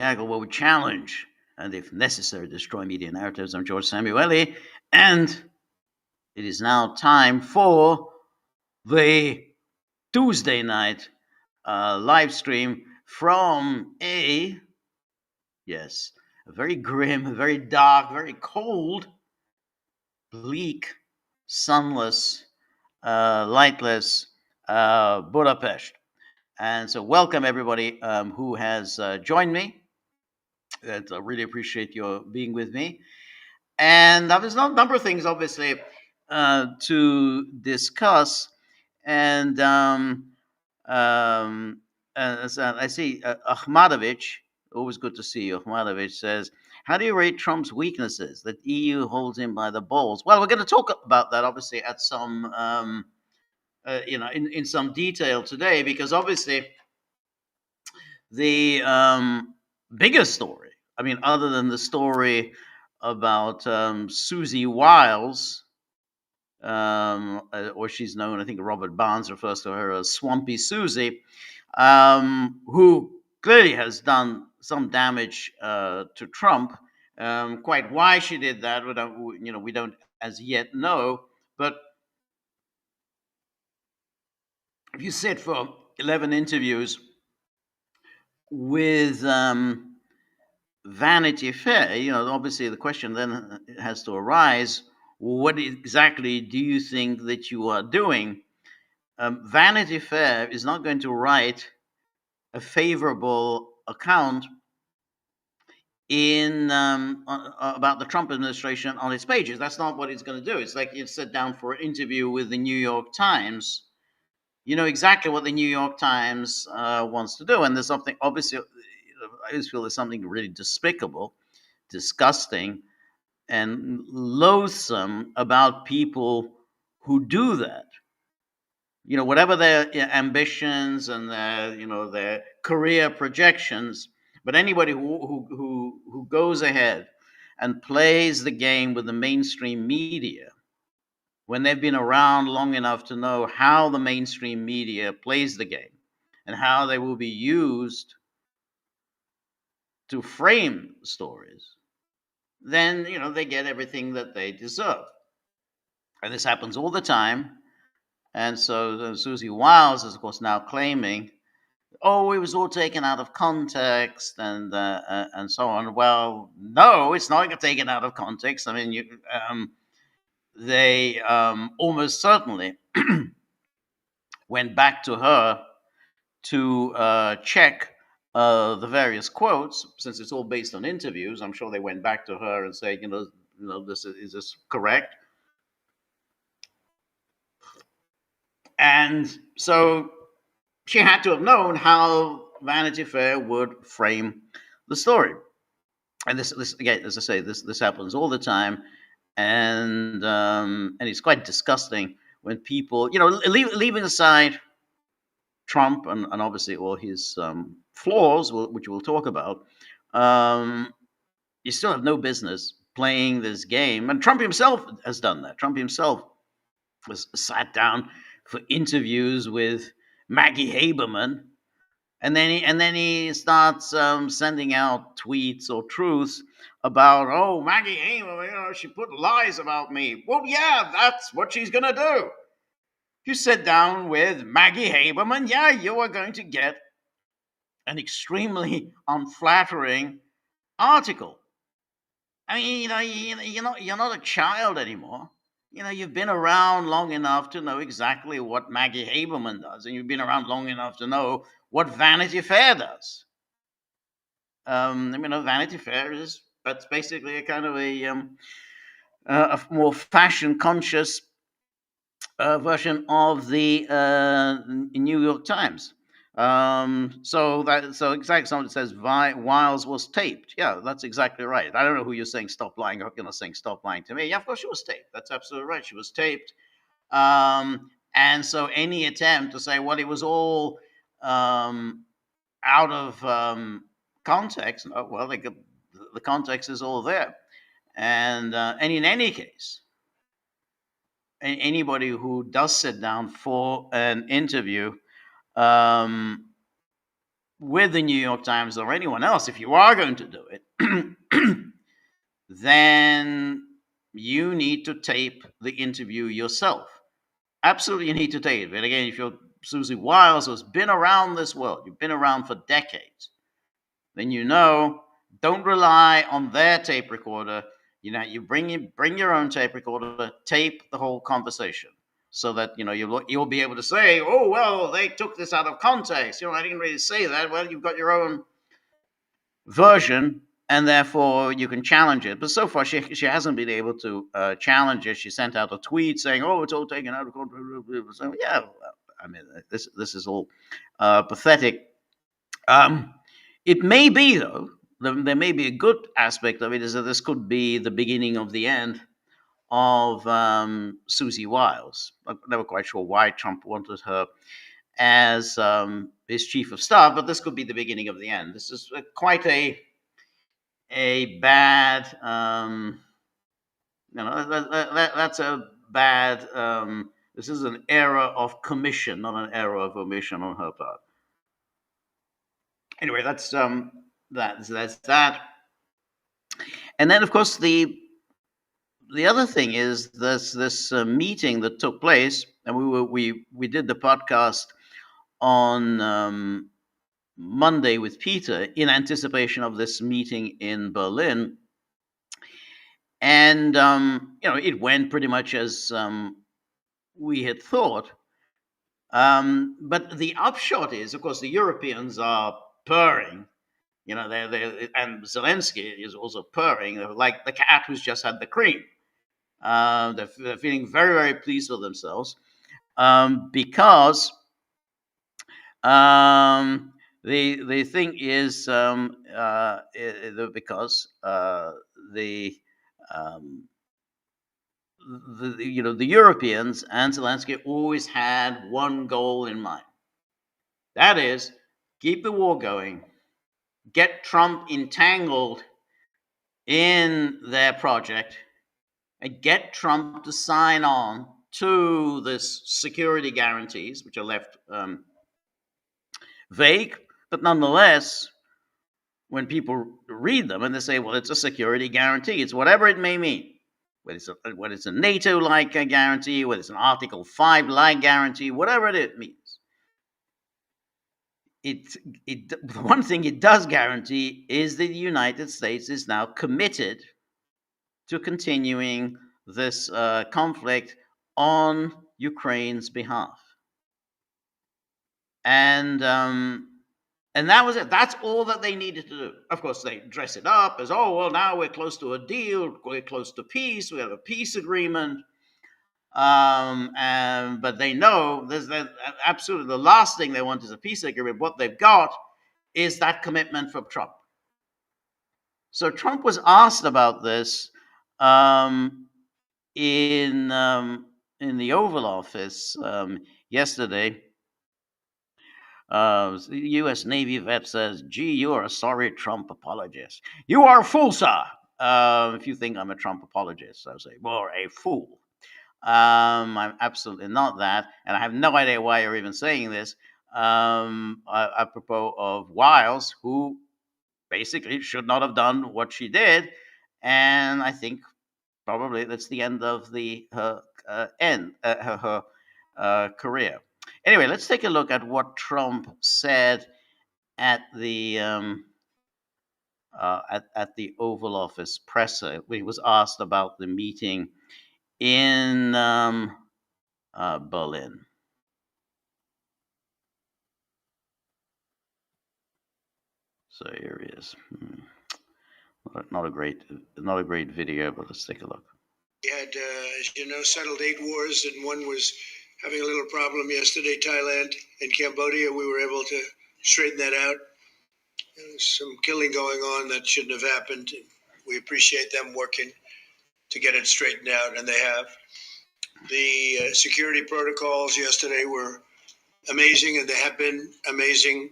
Gaggle, where we challenge and, if necessary, destroy media narratives. I'm George Samueli, and it is now time for the Tuesday night live stream from a very grim, very dark, very cold, bleak, sunless, lightless Budapest. And so, welcome everybody who has joined me. I really appreciate your being with me. And there's a number of things, obviously, to discuss. And I see Ahmadovich, always good to see you. Ahmadovich says, how do you rate Trump's weaknesses? That EU holds him by the balls. Well, we're going to talk about that, obviously, at some, in some detail today, because obviously the biggest story, I mean, other than the story about Susie Wiles, or she's known, I think Robert Barnes refers to her as Swampy Susie, who clearly has done some damage to Trump. Quite why she did that, we don't as yet know. But if you sit for 11 interviews with Vanity Fair, obviously the question then has to arise: what exactly do you think that you are doing? Vanity Fair is not going to write a favorable account about the Trump administration on its pages. That's not what it's going to do. It's like you sit down for an interview with the New York Times. You know exactly what the New York Times wants to do, and there's something obviously. I just feel there's something really despicable, disgusting, and loathsome about people who do that. Whatever their ambitions and their career projections, but anybody who goes ahead and plays the game with the mainstream media, when they've been around long enough to know how the mainstream media plays the game and how they will be used to frame stories, then they get everything that they deserve. And this happens all the time. And so Susie Wiles is, of course, now claiming, oh, it was all taken out of context and so on. Well, no, it's not taken out of context. I mean, they almost certainly went back to her to check the various quotes, since it's all based on interviews. I'm sure they went back to her and said, is this correct? And so she had to have known how Vanity Fair would frame the story. And this again, as I say, this happens all the time, and it's quite disgusting when people, leaving aside Trump and obviously all his flaws, which we'll talk about, you still have no business playing this game. And Trump himself has done that. Trump himself was sat down for interviews with Maggie Haberman, and then he starts sending out tweets or truths about, oh, Maggie Haberman, she put lies about me. Well, yeah, that's what she's gonna do. If you sit down with Maggie Haberman, yeah, you are going to get an extremely unflattering article. I mean, you're not a child anymore. You've been around long enough to know exactly what Maggie Haberman does, and you've been around long enough to know what Vanity Fair does. Vanity Fair that's basically a kind of a more fashion conscious version of the New York Times. So exactly, someone says Wiles was taped. Yeah, that's exactly right. I don't know who you're saying stop lying. You're not saying stop lying to me. Yeah, of course she was taped. That's absolutely right. She was taped. And so any attempt to say, well, it was all out of context, well, the context is all there. And in any case, anybody who does sit down for an interview with the New York Times or anyone else, if you are going to do it, then you need to tape the interview yourself. Absolutely, you need to tape it. And again, if you're Susie Wiles, who's been around this world, you've been around for decades, then you know, don't rely on their tape recorder. You know, you bring your own tape recorder, tape the whole conversation, so that you'll be able to say, oh well, they took this out of context. I didn't really say that. Well, you've got your own version, and therefore you can challenge it. But so far, she hasn't been able to challenge it. She sent out a tweet saying, "Oh, it's all taken out of context." So yeah, I mean, this is all pathetic. It may be, though, there may be a good aspect of it, is that this could be the beginning of the end of Susie Wiles. I'm never quite sure why Trump wanted her as his chief of staff, but this could be the beginning of the end. This is quite a bad, that's a bad. This is an error of commission, not an error of omission on her part. Anyway, that's that. And then, of course, the other thing is this meeting that took place, and we did the podcast on Monday with Peter in anticipation of this meeting in Berlin, and it went pretty much as we had thought. But the upshot is, of course, the Europeans are purring. And Zelensky is also purring, like the cat who's just had the cream. They're feeling very, very pleased with themselves because the thing is because the Europeans and Zelensky always had one goal in mind. That is, keep the war going, get Trump entangled in their project, and get Trump to sign on to this security guarantees, which are left vague, but nonetheless, when people read them and they say, well, it's a security guarantee, it's whatever it may mean, whether it's a NATO-like guarantee, whether it's an Article 5-like guarantee, whatever it means. The one thing it does guarantee is that the United States is now committed to continuing this conflict on Ukraine's behalf. And that was it. That's all that they needed to do. Of course, they dress it up as, oh, well, now we're close to a deal. We're close to peace. We have a peace agreement. But they know absolutely the last thing they want is a peace agreement. What they've got is that commitment from Trump. So Trump was asked about this in the Oval Office yesterday. The U.S. Navy vet says, gee, you are a sorry Trump apologist. You are a fool, sir. If you think I'm a Trump apologist, I'll say, well, a fool. I'm absolutely not that. And I have no idea why you're even saying this. Apropos of Wiles, who basically should not have done what she did. And I think probably that's the end of her career. Anyway, let's take a look at what Trump said at the Oval Office presser. He was asked about the meeting in Berlin. So here he is. Not a great video, but let's take a look. We had, as you know, settled 8 wars, and one was having a little problem yesterday, Thailand and Cambodia. We were able to straighten that out. There was some killing going on that shouldn't have happened. We appreciate them working to get it straightened out, and they have. The security protocols yesterday were amazing, and they have been amazing,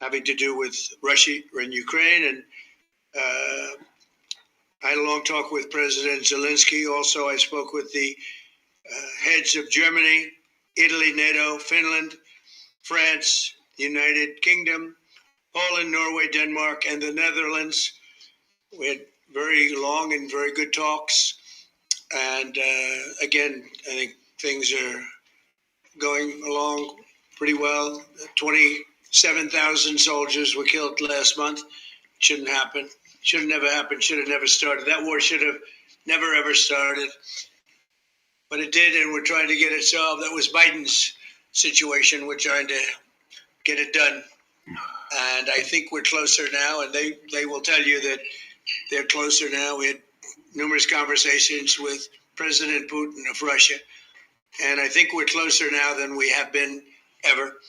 having to do with Russia and Ukraine. And I had a long talk with President Zelensky. Also, I spoke with the heads of Germany, Italy, NATO, Finland, France, the United Kingdom, Poland, Norway, Denmark, and the Netherlands. We had very long and very good talks. And again, I think things are going along pretty well. 27,000 soldiers were killed last month. Shouldn't happen. Should have never happened. Should have never started. That war should have never, ever started. But it did, and we're trying to get it solved. That was Biden's situation. We're trying to get it done. And I think we're closer now, and they will tell you that they're closer now. We had numerous conversations with President Putin of Russia, and I think we're closer now than we have been ever.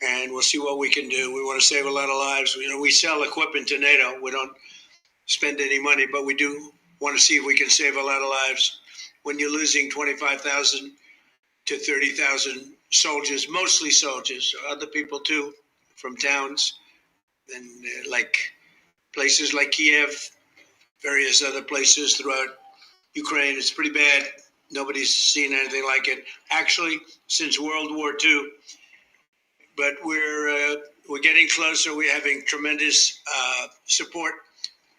And we'll see what we can do. We want to save a lot of lives. We sell equipment to NATO. We don't spend any money, but we do want to see if we can save a lot of lives. When you're losing 25,000 to 30,000 soldiers, mostly soldiers, other people too, from towns, and like places like Kiev, various other places throughout Ukraine. It's pretty bad. Nobody's seen anything like it, actually, since World War II. But we're getting closer. We're having tremendous support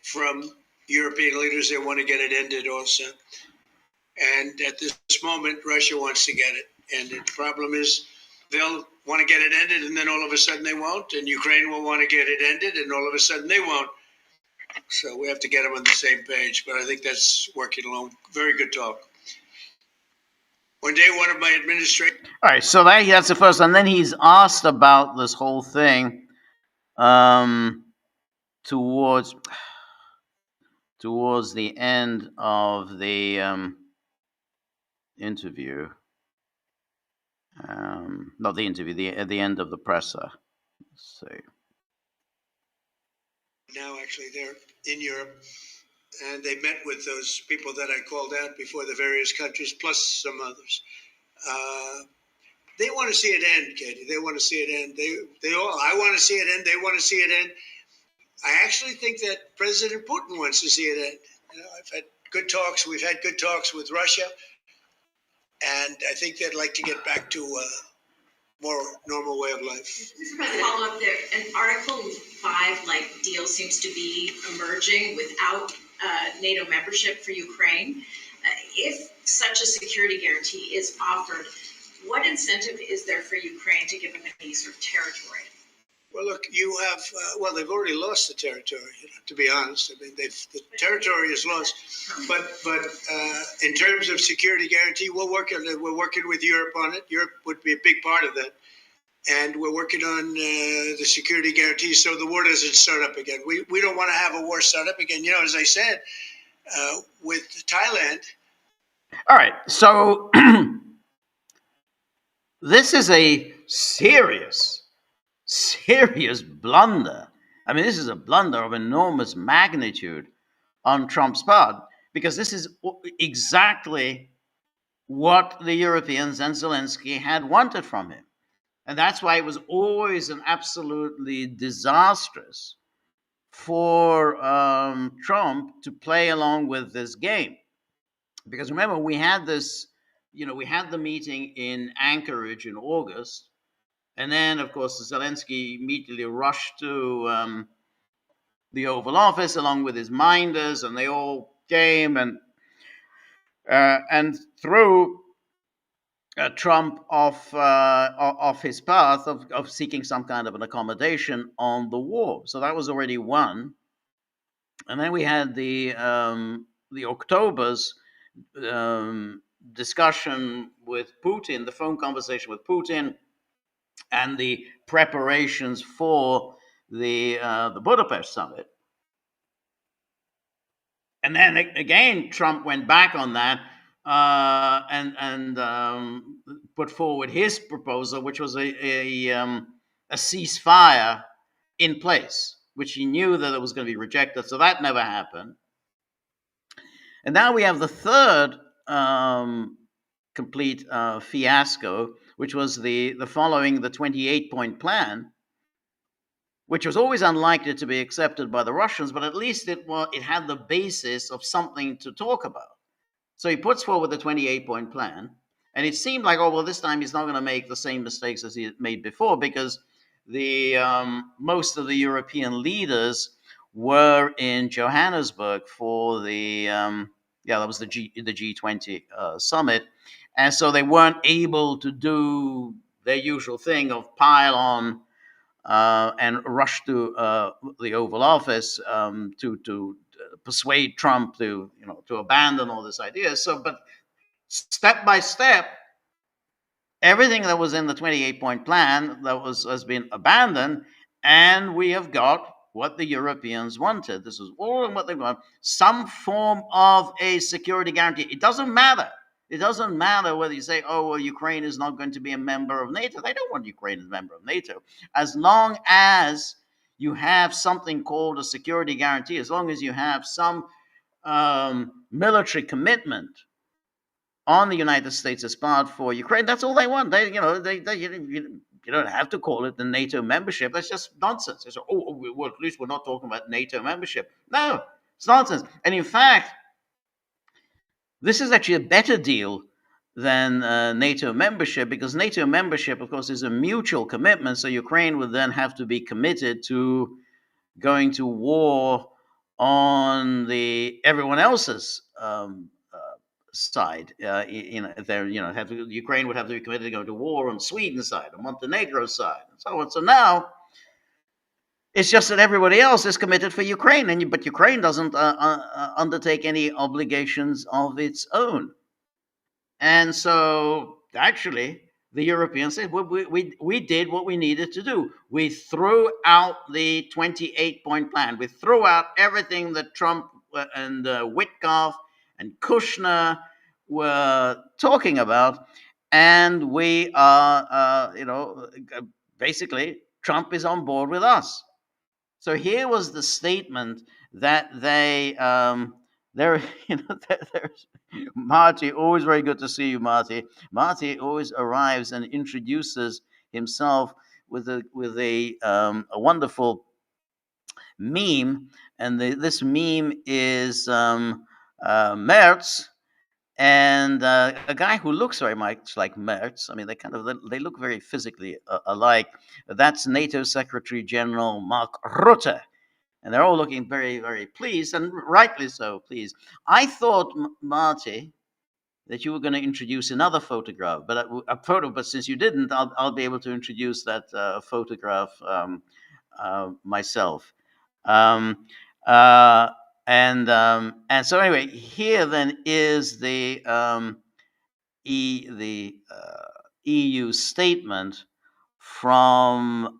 from European leaders. They want to get it ended also. And at this moment, Russia wants to get it ended. The problem is they'll want to get it ended, and then all of a sudden they won't. And Ukraine will want to get it ended, and all of a sudden they won't. So we have to get them on the same page. But I think that's working along. Very good talk. One day, one of my administrators. All right, so that's the first, and then he's asked about this whole thing towards the end of the interview. Not the interview, at the end of the presser. Let's see. Now, actually, they're in Europe, and they met with those people that I called out before, the various countries, plus some others. They want to see it end, Katie. They want to see it end. They all. I want to see it end. They want to see it end. I actually think that President Putin wants to see it end. I've had good talks. We've had good talks with Russia, and I think they'd like to get back to a more normal way of life. Mr. President, follow up there. An Article 5 deal seems to be emerging without NATO membership for Ukraine. If such a security guarantee is offered, what incentive is there for Ukraine to give them any sort of territory? Well, look, you have, they've already lost the territory, to be honest. I mean, the territory is lost. But in terms of security guarantee, we're working with Europe on it. Europe would be a big part of that. And we're working on the security guarantee so the war doesn't start up again. We don't want to have a war start up again. As I said, with Thailand. All right, so this is a serious blunder. I mean, this is a blunder of enormous magnitude on Trump's part, because this is exactly what the Europeans and Zelensky had wanted from him. And that's why it was always an absolutely disastrous for Trump to play along with this game. Because remember, we had this, we had the meeting in Anchorage in August. And then, of course, Zelensky immediately rushed to the Oval Office along with his minders, and they all came and threw Trump off his path of seeking some kind of an accommodation on the war. So that was already one. And then we had the October's discussion with Putin, the phone conversation with Putin, and the preparations for the Budapest summit. And then again, Trump went back on that and put forward his proposal, which was a ceasefire in place, which he knew that it was going to be rejected. So that never happened. And now we have the third complete fiasco, which was the following the 28-point plan, which was always unlikely to be accepted by the Russians, but at least it had the basis of something to talk about. So he puts forward the 28-point plan, and it seemed like, this time he's not going to make the same mistakes as he had made before, because the most of the European leaders were in Johannesburg for the yeah, that was the G20 summit, and so they weren't able to do their usual thing of pile on and rush to the Oval Office to persuade Trump to to abandon all this idea. So, but step by step, everything that was in the 28-point plan that has been abandoned, and we have got what the Europeans wanted. This is all what they want: some form of a security guarantee. It doesn't matter. It doesn't matter whether you say, "Oh, well, Ukraine is not going to be a member of NATO." They don't want Ukraine as a member of NATO, as long as you have something called a security guarantee. As long as you have some military commitment on the United States' part for Ukraine. That's all they want. You don't have to call it the NATO membership. That's just nonsense. They say, well, at least we're not talking about NATO membership. No, it's nonsense. And in fact, this is actually a better deal than NATO membership, because NATO membership, of course, is a mutual commitment. So Ukraine would then have to be committed to going to war on everyone else's side. Ukraine would have to be committed to go to war on Sweden's side, on Montenegro's side, and so on. So now it's just that everybody else is committed for Ukraine, but Ukraine doesn't undertake any obligations of its own. And so actually, the Europeans said, we did what we needed to do. We threw out the 28-point plan. We threw out everything that Trump and Witkoff and Kushner were talking about, and we are, basically, Trump is on board with us. So here was the statement that there's Marty. Always very good to see you, Marty. Marty always arrives and introduces himself with a wonderful meme, and this meme is Merz and a guy who looks very much like Merz. I mean, they look very physically alike. That's NATO Secretary General Mark Rutte, and they're all looking very, very pleased, and rightly so pleased. I thought, Marty, that you were going to introduce another photograph, but since you didn't, I'll be able to introduce that photograph myself. And so anyway, here then is the EU statement from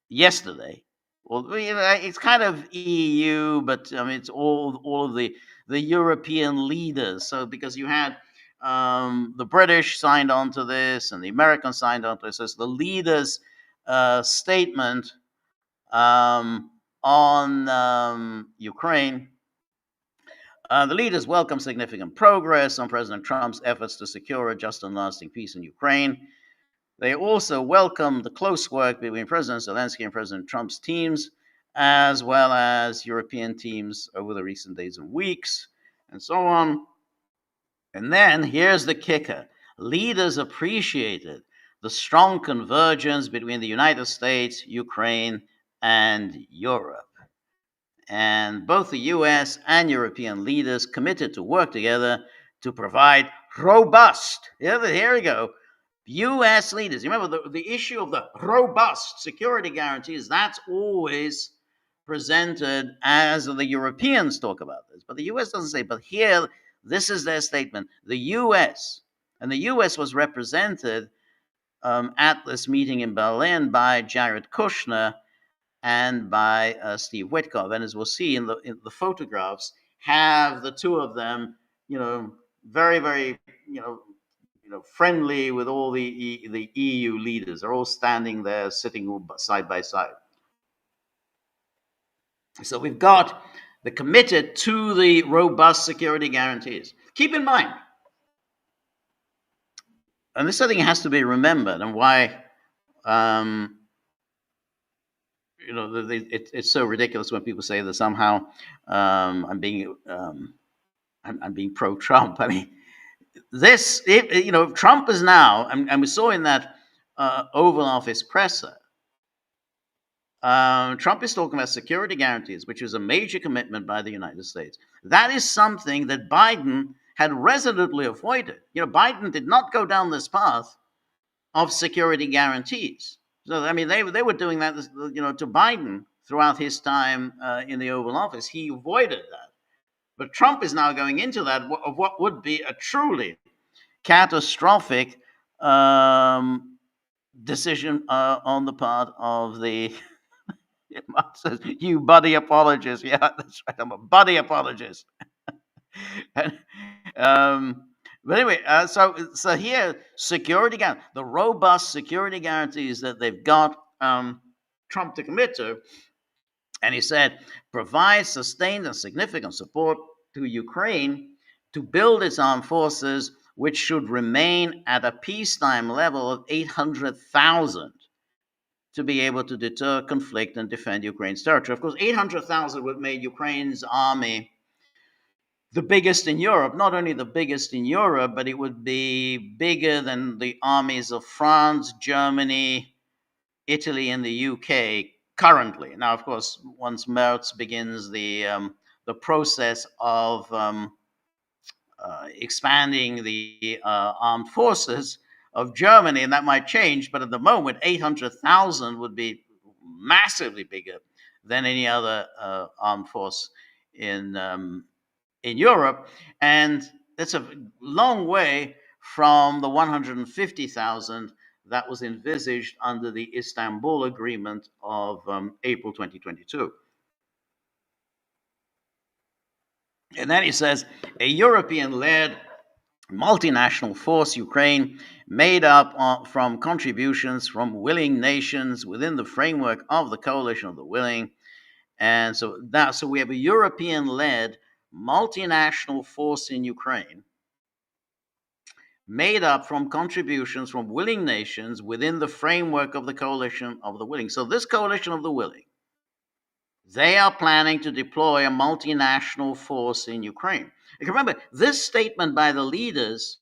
yesterday. Well, it's kind of EU, but I mean it's all of the European leaders. So because you had the British signed on to this and the Americans signed on to this, so it's the leaders' statement on Ukraine. The leaders welcome significant progress on President Trump's efforts to secure a just and lasting peace in Ukraine. They also welcome the close work between President Zelensky and President Trump's teams, as well as European teams over the recent days and weeks, and so on. And then here's the kicker. Leaders appreciated the strong convergence between the United States, Ukraine, and Europe. And both the US and European leaders committed to work together to provide robust, here we go, US leaders. You remember the issue of the robust security guarantees, that's always presented as the Europeans talk about this, but the US doesn't say. But here, this is their statement. The US, and the US was represented at this meeting in Berlin by Jared Kushner and by Steve Witkoff. And as we'll see in the photographs, have the two of them, very, very, friendly with all the EU leaders. They're all standing there, sitting side by side. So we've got the committed to the robust security guarantees. Keep in mind, and this I think has to be remembered, and why it's so ridiculous when people say that somehow I'm being pro-Trump. I mean, Trump is now, and we saw in that Oval Office presser, Trump is talking about security guarantees, which is a major commitment by the United States. That is something that Biden had resolutely avoided. Biden did not go down this path of security guarantees. So, I mean, they were doing that, to Biden throughout his time in the Oval Office. He avoided that. But Trump is now going into that of what would be a truly catastrophic decision on the part of the says, "You buddy apologist." Yeah, that's right. I'm a buddy apologist. And, but anyway, so here, the robust security guarantees that they've got Trump to commit to, and he said, provide sustained and significant support to Ukraine to build its armed forces, which should remain at a peacetime level of 800,000 to be able to deter conflict and defend Ukraine's territory. Of course, 800,000 would make Ukraine's army the biggest in Europe, not only the biggest in Europe, but it would be bigger than the armies of France, Germany, Italy, and the UK currently. Now, of course, once Merz begins the process of expanding the armed forces of Germany, and that might change, but at the moment, 800,000 would be massively bigger than any other armed force in Europe, and it's a long way from the 150,000 that was envisaged under the Istanbul Agreement of April 2022. And then he says, a European-led multinational force, Ukraine, made up from contributions from willing nations within the framework of the coalition of the willing. And so we have a European-led multinational force in Ukraine made up from contributions from willing nations within the framework of the coalition of the willing. So this coalition of the willing, they are planning to deploy a multinational force in Ukraine. Remember, this statement by the leaders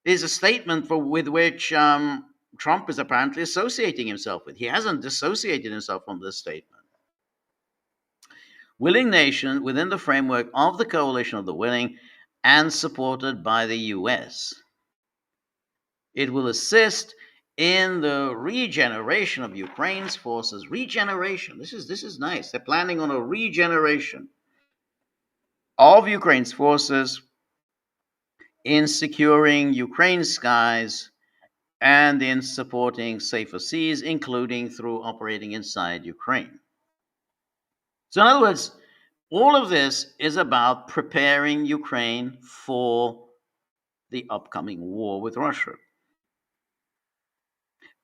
is a statement with which Trump is apparently associating himself with. He hasn't dissociated himself from this statement. Willing nation within the framework of the coalition of the willing and supported by the US. It will assist in the regeneration of Ukraine's forces. Regeneration. This is nice. They're planning on a regeneration of Ukraine's forces in securing Ukraine's skies and in supporting safer seas, including through operating inside Ukraine. So in other words, all of this is about preparing Ukraine for the upcoming war with Russia.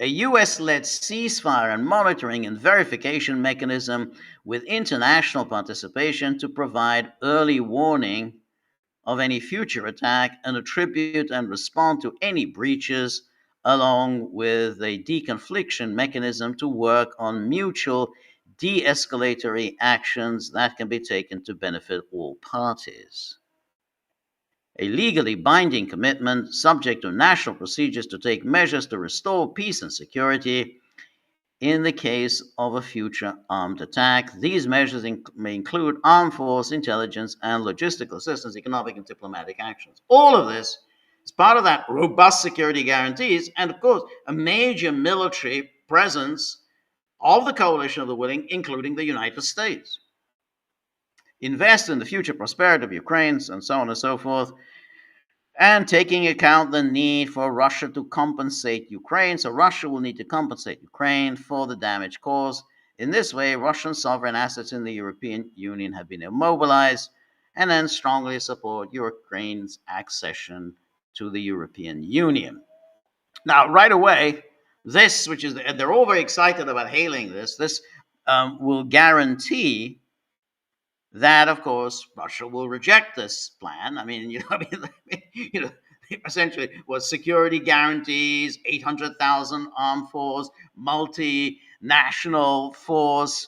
A US-led ceasefire and monitoring and verification mechanism with international participation to provide early warning of any future attack and attribute and respond to any breaches, along with a deconfliction mechanism to work on mutual de-escalatory actions that can be taken to benefit all parties. A legally binding commitment subject to national procedures to take measures to restore peace and security in the case of a future armed attack. These measures may include armed force, intelligence, and logistical assistance, economic and diplomatic actions. All of this is part of that robust security guarantees, and of course, a major military presence of the coalition of the willing, including the United States. Invest in the future prosperity of Ukraine, and so on and so forth, and taking account the need for Russia to compensate Ukraine. So Russia will need to compensate Ukraine for the damage caused. In this way, Russian sovereign assets in the European Union have been immobilized, and then strongly support Ukraine's accession to the European Union. Now, right away, this, which is, they're all very excited about hailing this will guarantee that, of course, Russia will reject this plan. I mean, essentially was security guarantees, 800,000 armed force, multinational force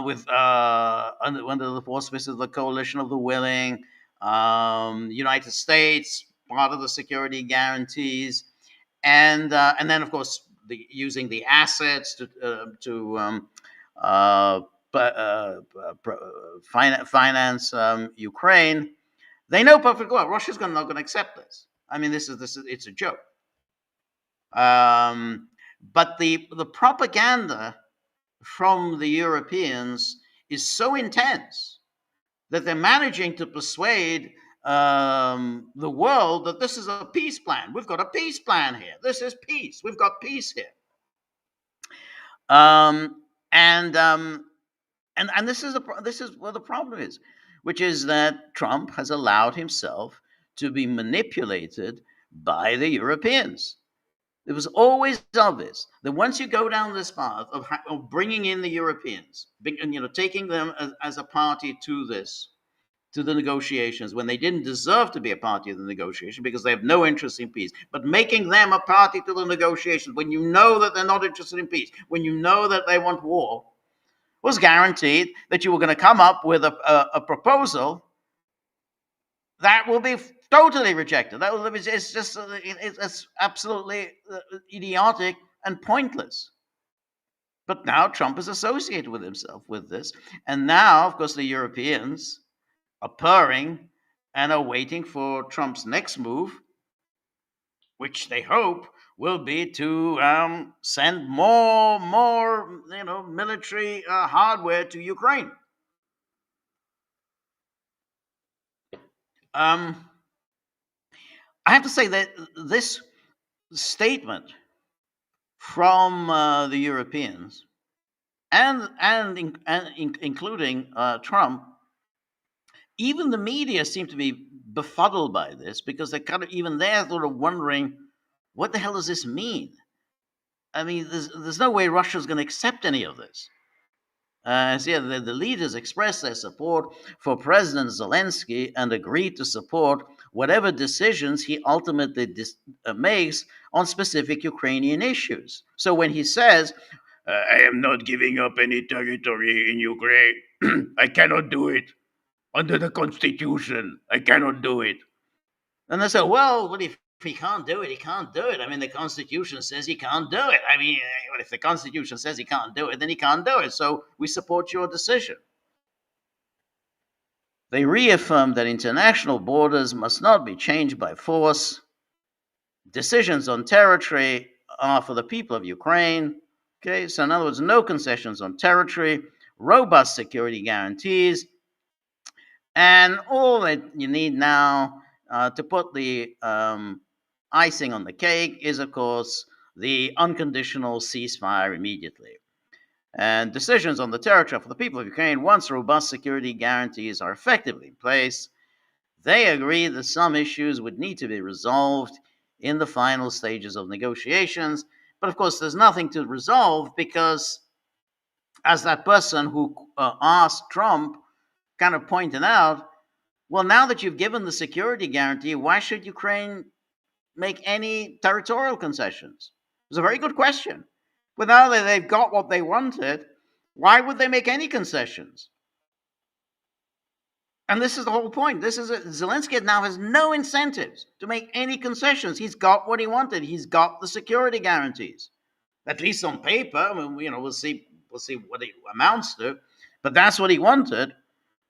with under the auspices of the coalition of the willing, United States, part of the security guarantees, and then of course using the assets to uh, finance Ukraine. They know perfectly well Russia's not going to accept this. I mean, it's a joke. But the propaganda from the Europeans is so intense that they're managing to persuade the world that this is a peace plan. We've got a peace plan here. This is peace. We've got peace here. Um, and this is where the problem is, which is that Trump has allowed himself to be manipulated by the Europeans. It was always obvious that once you go down this path of bringing in the Europeans, taking them as a party to the negotiations, when they didn't deserve to be a party of the negotiation because they have no interest in peace, but making them a party to the negotiations when you know that they're not interested in peace, when you know that they want war, was guaranteed that you were going to come up with a proposal that will be totally rejected. It's absolutely idiotic and pointless. But now Trump is associated with himself with this. And now, of course, the Europeans are purring and are waiting for Trump's next move, which they hope will be to send more military hardware to Ukraine. I have to say that this statement from the Europeans including Trump, even the media seem to be befuddled by this because they're sort of wondering, what the hell does this mean? I mean, there's no way Russia's going to accept any of this. The leaders expressed their support for President Zelensky and agreed to support whatever decisions he ultimately makes on specific Ukrainian issues. So when he says, I am not giving up any territory in Ukraine, I cannot do it. Under the Constitution, I cannot do it. And they say, well, what if he can't do it? He can't do it. I mean, the Constitution says he can't do it. I mean, if the Constitution says he can't do it, then he can't do it. So we support your decision. They reaffirmed that international borders must not be changed by force. Decisions on territory are for the people of Ukraine. Okay, so in other words, no concessions on territory, robust security guarantees, and all that you need now to put the icing on the cake is, of course, the unconditional ceasefire immediately. And decisions on the territory for the people of Ukraine, once robust security guarantees are effectively in place, they agree that some issues would need to be resolved in the final stages of negotiations. But of course, there's nothing to resolve because, as that person who asked Trump kind of pointed out, well, now that you've given the security guarantee, why should Ukraine make any territorial concessions? It's a very good question. But now that they've got what they wanted, why would they make any concessions? And this is the whole point. Zelensky now has no incentives to make any concessions. He's got what he wanted. He's got the security guarantees, at least on paper. I mean, we'll see what it amounts to. But that's what he wanted,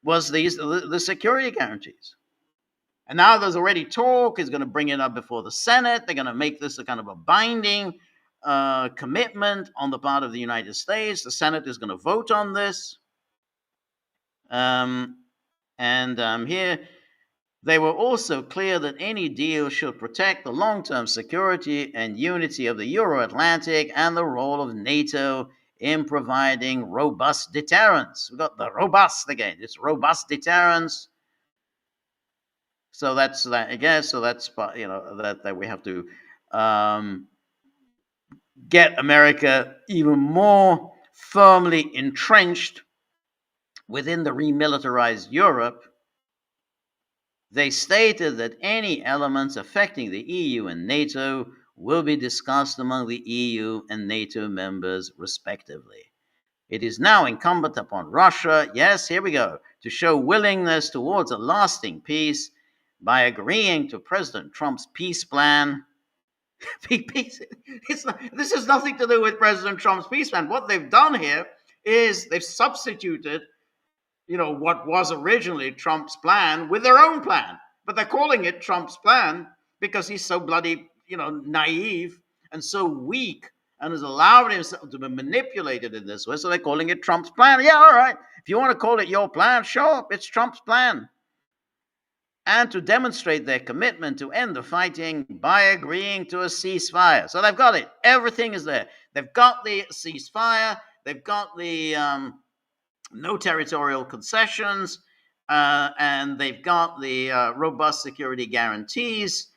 was the security guarantees. And now there's already talk. He's going to bring it up before the Senate. They're going to make this a kind of a binding commitment on the part of the United States. The Senate is going to vote on this. Here, they were also clear that any deal should protect the long-term security and unity of the Euro-Atlantic and the role of NATO in providing robust deterrence. We've got the robust again. It's robust deterrence. So that's that again. So that's that we have to get America even more firmly entrenched within the remilitarized Europe. They stated that any elements affecting the EU and NATO will be discussed among the EU and NATO members respectively. It is now incumbent upon Russia, yes, here we go, to show willingness towards a lasting peace by agreeing to President Trump's peace plan. This has nothing to do with President Trump's peace plan. What they've done here is they've substituted, what was originally Trump's plan with their own plan. But they're calling it Trump's plan because he's so bloody, naive and so weak and has allowed himself to be manipulated in this way. So they're calling it Trump's plan. Yeah, all right. If you want to call it your plan, sure, it's Trump's plan. And to demonstrate their commitment to end the fighting by agreeing to a ceasefire. So they've got it. Everything is there. They've got the ceasefire. They've got the no territorial concessions, and they've got the robust security guarantees,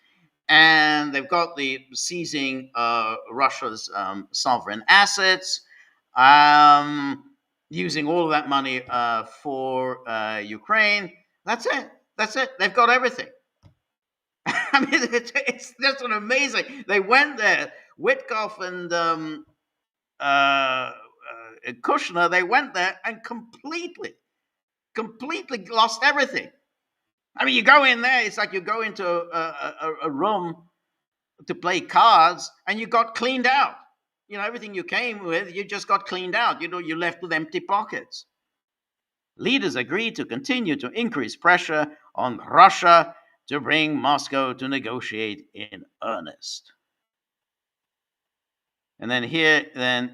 and they've got the seizing Russia's sovereign assets, using all of that money for Ukraine. That's it. That's it. They've got everything. I mean, it's just an amazing. They went there, Witkoff and Kushner. They went there and completely lost everything. I mean, you go in there, it's like you go into a room to play cards and you got cleaned out. Everything you came with, you just got cleaned out. You're left with empty pockets. Leaders agreed to continue to increase pressure on Russia to bring Moscow to negotiate in earnest. And then here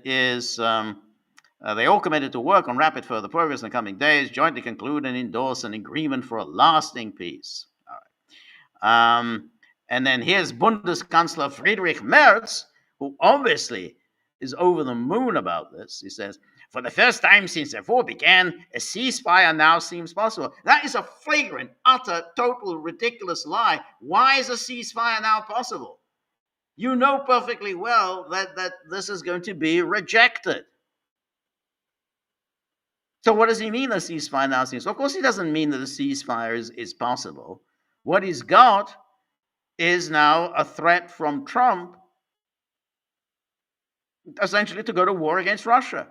is they all committed to work on rapid further progress in the coming days, jointly conclude and endorse an agreement for a lasting peace. All right. And then here's Bundeskanzler Friedrich Merz, who obviously is over the moon about this. He says, for the first time since the war began, a ceasefire now seems possible. That is a flagrant, utter, total, ridiculous lie. Why is a ceasefire now possible? You know perfectly well that this is going to be rejected. So what does he mean, a ceasefire now seems? Of course, he doesn't mean that a ceasefire is possible. What he's got is now a threat from Trump, essentially to go to war against Russia.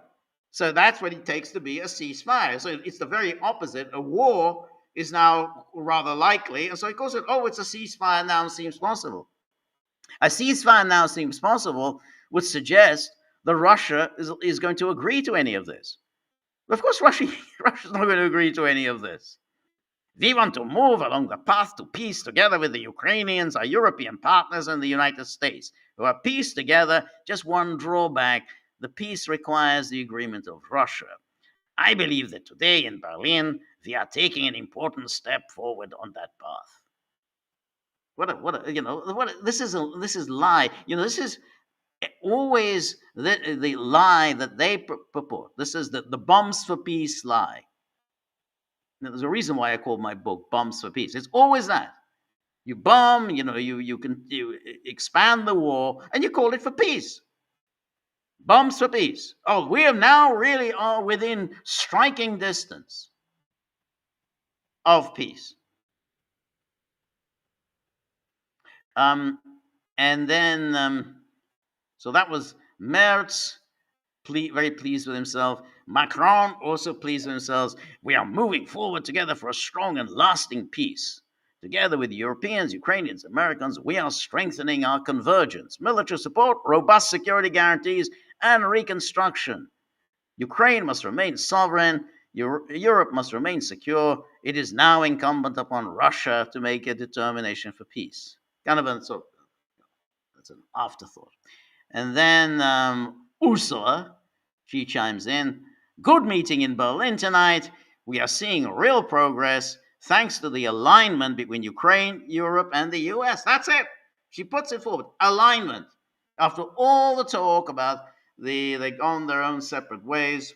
So that's what it takes to be a ceasefire. So it's the very opposite. A war is now rather likely. And so he calls it, it's a ceasefire now seems possible. A ceasefire now seems possible would suggest that Russia is going to agree to any of this. Of course, Russia's not going to agree to any of this. We want to move along the path to peace together with the Ukrainians, our European partners, and the United States, who are peace together. Just one drawback: the peace requires the agreement of Russia. I believe that today in Berlin, we are taking an important step forward on that path. This is lie. This is always the lie that they purport. This is the bombs for peace lie. Now, there's a reason why I called my book Bombs for Peace. It's always that. You bomb, you expand the war, and you call it for peace. Bombs for peace. We are now really are within striking distance of peace. And then, so that was Merz, very pleased with himself. Macron also pleased with himself. We are moving forward together for a strong and lasting peace. Together with Europeans, Ukrainians, Americans, we are strengthening our convergence, military support, robust security guarantees, and reconstruction. Ukraine must remain sovereign. Europe must remain secure. It is now incumbent upon Russia to make a determination for peace. Kind of that's an afterthought. And then Ursula, she chimes in. Good meeting in Berlin tonight. We are seeing real progress thanks to the alignment between Ukraine, Europe, and the US. That's it. She puts it forward. Alignment. After all the talk about they've gone their own separate ways,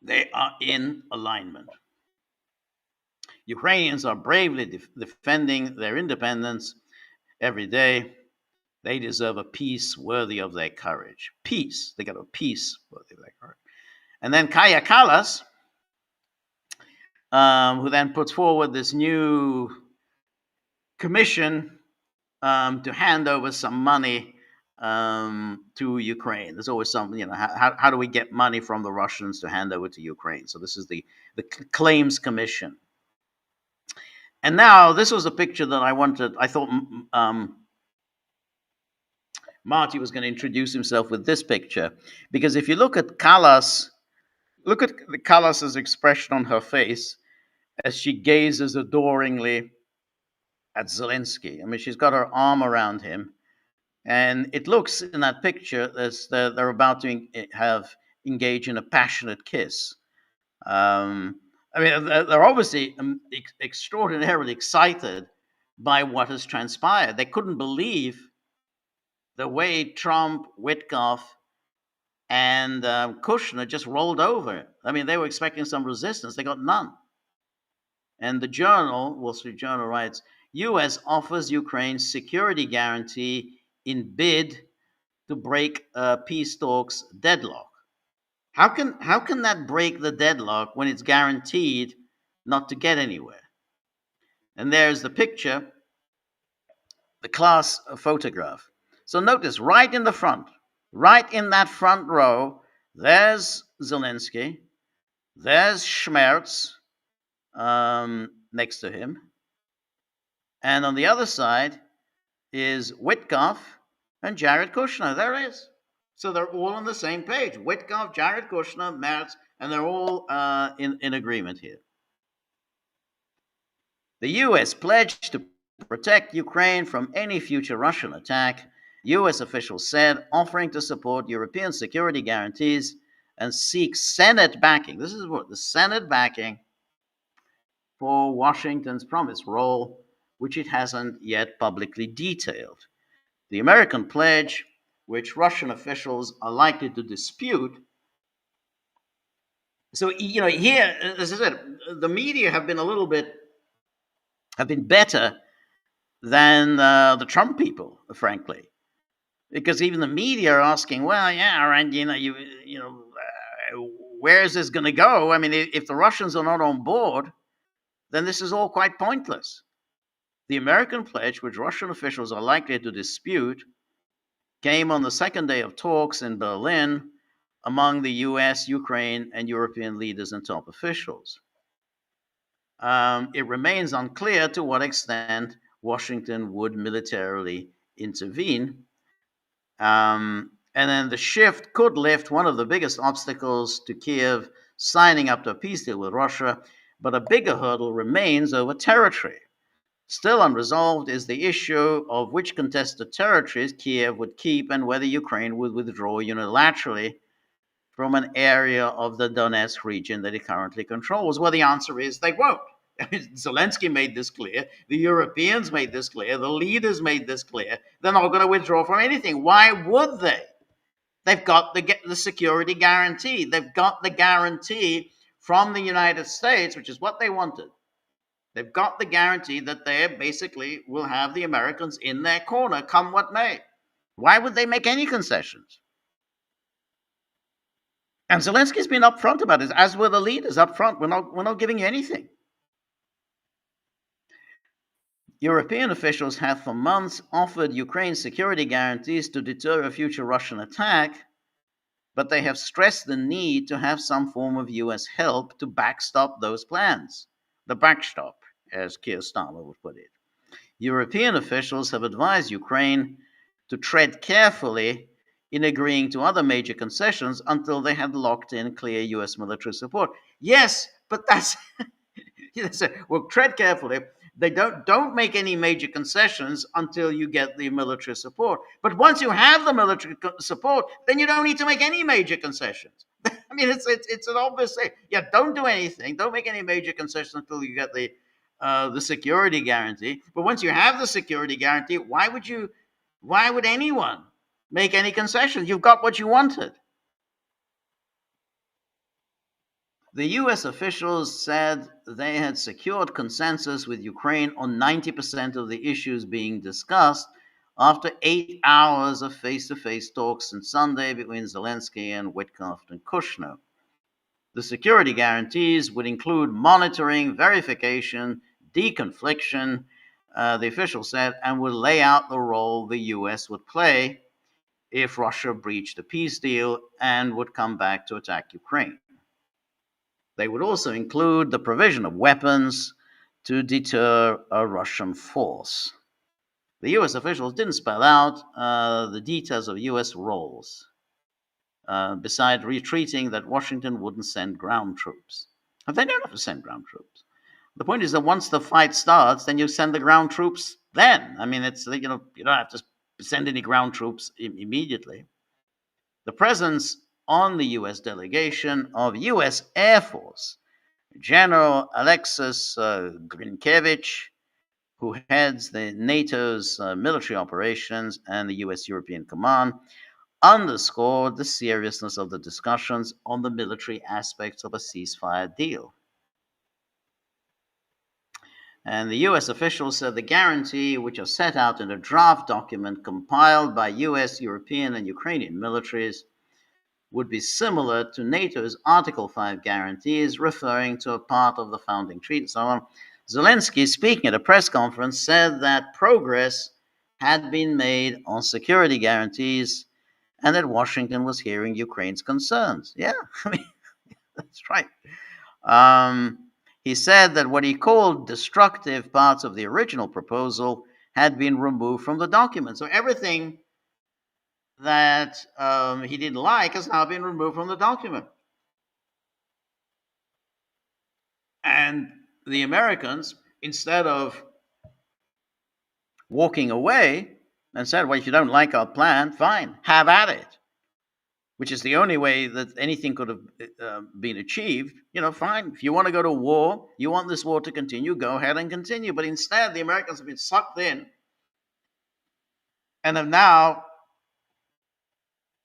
they are in alignment. Ukrainians are bravely defending their independence every day. They deserve a peace worthy of their courage. Peace. They got a peace worthy of their courage. And then Kaja Kallas, who then puts forward this new commission to hand over some money to Ukraine. There's always something, how do we get money from the Russians to hand over to Ukraine? So this is the Claims Commission. And now this was a picture that I thought Marty was going to introduce himself with this picture, because if you look at Callas, look at the Callas's expression on her face as she gazes adoringly at Zelensky. I mean, she's got her arm around him, and it looks in that picture as they're about to have engage in a passionate kiss. I mean, they're obviously extraordinarily excited by what has transpired. They couldn't believe the way Trump, Witkoff, and Kushner just rolled over. I mean, they were expecting some resistance. They got none. And the Journal, Wall Street Journal, writes, U.S. offers Ukraine security guarantee in bid to break peace talks deadlock. How can that break the deadlock when it's guaranteed not to get anywhere? And there's the picture, the class photograph. So notice right in the front, right in that front row, there's Zelensky, there's Schmerz next to him, and on the other side is Witkoff and Jared Kushner. There it is. So they're all on the same page. Witkoff, Jared Kushner, Merz, and they're all in agreement here. The U.S. pledged to protect Ukraine from any future Russian attack, U.S. officials said, offering to support European security guarantees and seek Senate backing. This is what the Senate backing for Washington's promised role, which it hasn't yet publicly detailed. The American pledge, which Russian officials are likely to dispute. So, here, as I said, the media have been better than the Trump people, frankly, because even the media are asking, well, yeah, and where is this going to go? I mean, if the Russians are not on board, then this is all quite pointless. The American pledge, which Russian officials are likely to dispute, came on the second day of talks in Berlin among the US, Ukraine, and European leaders and top officials. It remains unclear to what extent Washington would militarily intervene. And then the shift could lift one of the biggest obstacles to Kiev signing up to a peace deal with Russia, but a bigger hurdle remains over territory. Still unresolved is the issue of which contested territories Kiev would keep and whether Ukraine would withdraw unilaterally from an area of the Donetsk region that it currently controls. Well, the answer is they won't. Zelensky made this clear. The Europeans made this clear. The leaders made this clear. They're not going to withdraw from anything. Why would they? They've got the security guarantee. They've got the guarantee from the United States, which is what they wanted. They've got the guarantee that they basically will have the Americans in their corner, come what may. Why would they make any concessions? And Zelensky's been upfront about it, as were the leaders upfront. We're not giving you anything. European officials have for months offered Ukraine security guarantees to deter a future Russian attack, but they have stressed the need to have some form of US help to backstop those plans. The backstop, as Keir Starmer would put it. European officials have advised Ukraine to tread carefully in agreeing to other major concessions until they had locked in clear US military support. Yes, but that's well, tread carefully. They don't make any major concessions until you get the military support. But once you have the military support, then you don't need to make any major concessions. I mean, it's an obvious thing. Yeah, don't do anything. Don't make any major concessions until you get the security guarantee. But once you have the security guarantee, why would anyone make any concessions? You've got what you wanted. The US officials said they had secured consensus with Ukraine on 90% of the issues being discussed after 8 hours of face-to-face talks on Sunday between Zelensky and Witkoff and Kushner. The security guarantees would include monitoring, verification, deconfliction, the official said, and would lay out the role the US would play if Russia breached a peace deal and would come back to attack Ukraine. They would also include the provision of weapons to deter a Russian force. The U.S. officials didn't spell out the details of U.S. roles, beside retreating that Washington wouldn't send ground troops. And they don't have to send ground troops. The point is that once the fight starts, then you send the ground troops then. I mean, it's, you know, you don't have to send any ground troops immediately. The presence on the U.S. delegation of U.S. Air Force General Alexis Grinkevich, who heads the NATO's military operations and the U.S. European Command, underscored the seriousness of the discussions on the military aspects of a ceasefire deal. And the U.S. officials said the guarantee, which are set out in a draft document compiled by U.S., European, and Ukrainian militaries, would be similar to NATO's Article 5 guarantees, referring to a part of the founding treaty. So Zelensky, speaking at a press conference, said that progress had been made on security guarantees and that Washington was hearing Ukraine's concerns. Yeah, I mean, that's right. He said that what he called destructive parts of the original proposal had been removed from the document. So everything that he didn't like has now been removed from the document. And the Americans, instead of walking away and said, well, if you don't like our plan, fine, have at it, which is the only way that anything could have been achieved. You know, fine, if you want to go to war, you want this war to continue, go ahead and continue. But instead, the Americans have been sucked in and have now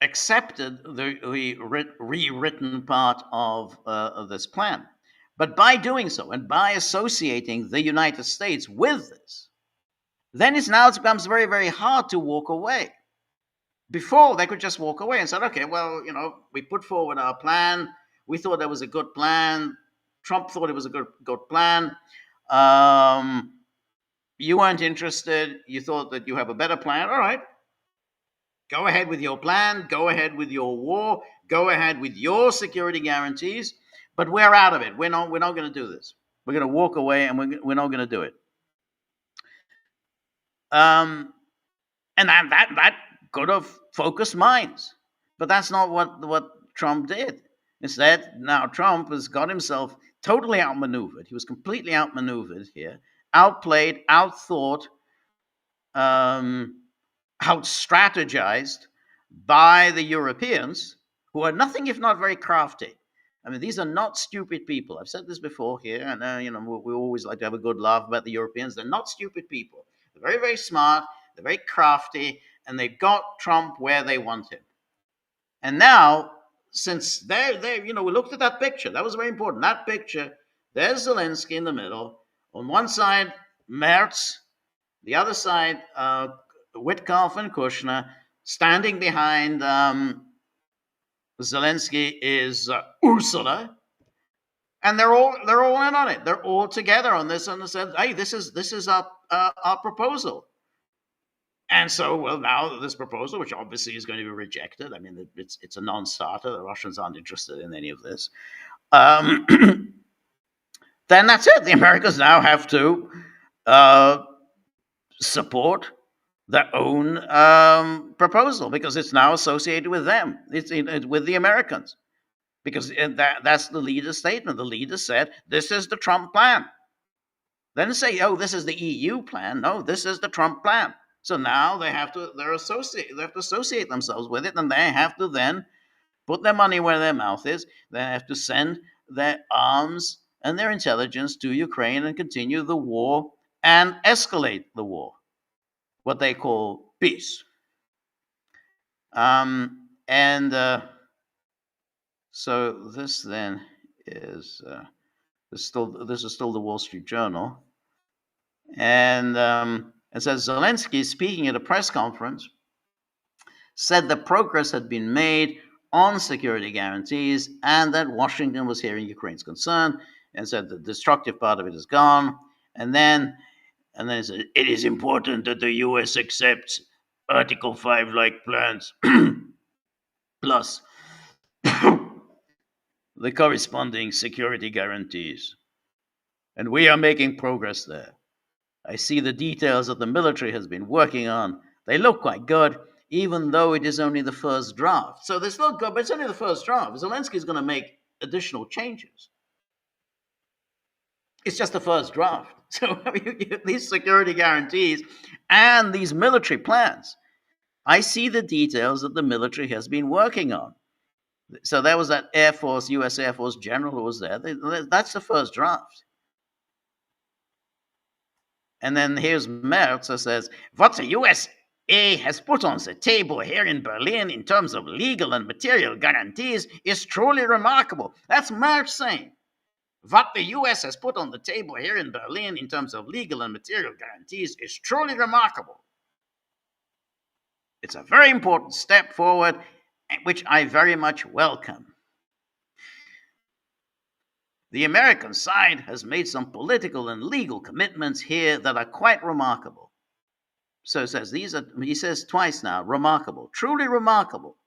accepted the rewritten part of this plan. But by doing so, and by associating the United States with this, then it becomes very, very hard to walk away. Before, they could just walk away and say, okay, well, you know, we put forward our plan. We thought that was a good plan. Trump thought it was a good plan. You weren't interested. You thought that you have a better plan. All right. Go ahead with your plan. Go ahead with your war. Go ahead with your security guarantees. But we're out of it. We're not going to do this. We're going to walk away, and we're not going to do it. And that could have focused minds, but that's not what Trump did. Instead, now Trump has got himself totally outmaneuvered. He was completely outmaneuvered here, outplayed, outthought, out-strategized by the Europeans, who are nothing if not very crafty. I mean, these are not stupid people. I've said this before here, and you know, we always like to have a good laugh about the Europeans. They're not stupid people. They're very, very smart. They're very crafty, and they've got Trump where they want him. And now, since they, you know, we looked at that picture. That was very important. That picture. There's Zelensky in the middle. On one side, Merz. The other side, Witkoff and Kushner. Standing behind Zelensky is Ursula, and they're all in on it. They're all together on this, and they said, "Hey, this is our proposal." And so, well, now this proposal, which obviously is going to be rejected. I mean, it's a non-starter. The Russians aren't interested in any of this. Then that's it. The Americans now have to support their own proposal because it's now associated with them. It's with the Americans because that's the leader's statement. The leader said, "This is the Trump plan." They didn't say, "Oh, this is the EU plan." No, this is the Trump plan. So now they have to associate themselves with it, and they have to then put their money where their mouth is. They have to send their arms and their intelligence to Ukraine and continue the war and escalate the war, what they call peace. So this then is this is still the Wall Street Journal, and it says Zelensky, speaking at a press conference, said that progress had been made on security guarantees and that Washington was hearing Ukraine's concern, and said the destructive part of it is gone. And then it said, it is important that the U.S. accepts Article 5-like plans, plus the corresponding security guarantees. And we are making progress there. I see the details that the military has been working on. They look quite good, even though it is only the first draft. So they still good, but it's only the first draft. Zelensky is going to make additional changes. It's just the first draft. So I mean, these security guarantees and these military plans, I see the details that the military has been working on. So there was that Air Force, U.S. Air Force general who was there. That's the first draft. And then here's Merz who says, what the USA has put on the table here in Berlin in terms of legal and material guarantees is truly remarkable. That's Merz saying. What the US has put on the table here in Berlin in terms of legal and material guarantees is truly remarkable. It's a very important step forward, which I very much welcome. The American side has made some political and legal commitments here that are quite remarkable. So it says he says twice now, remarkable, truly remarkable.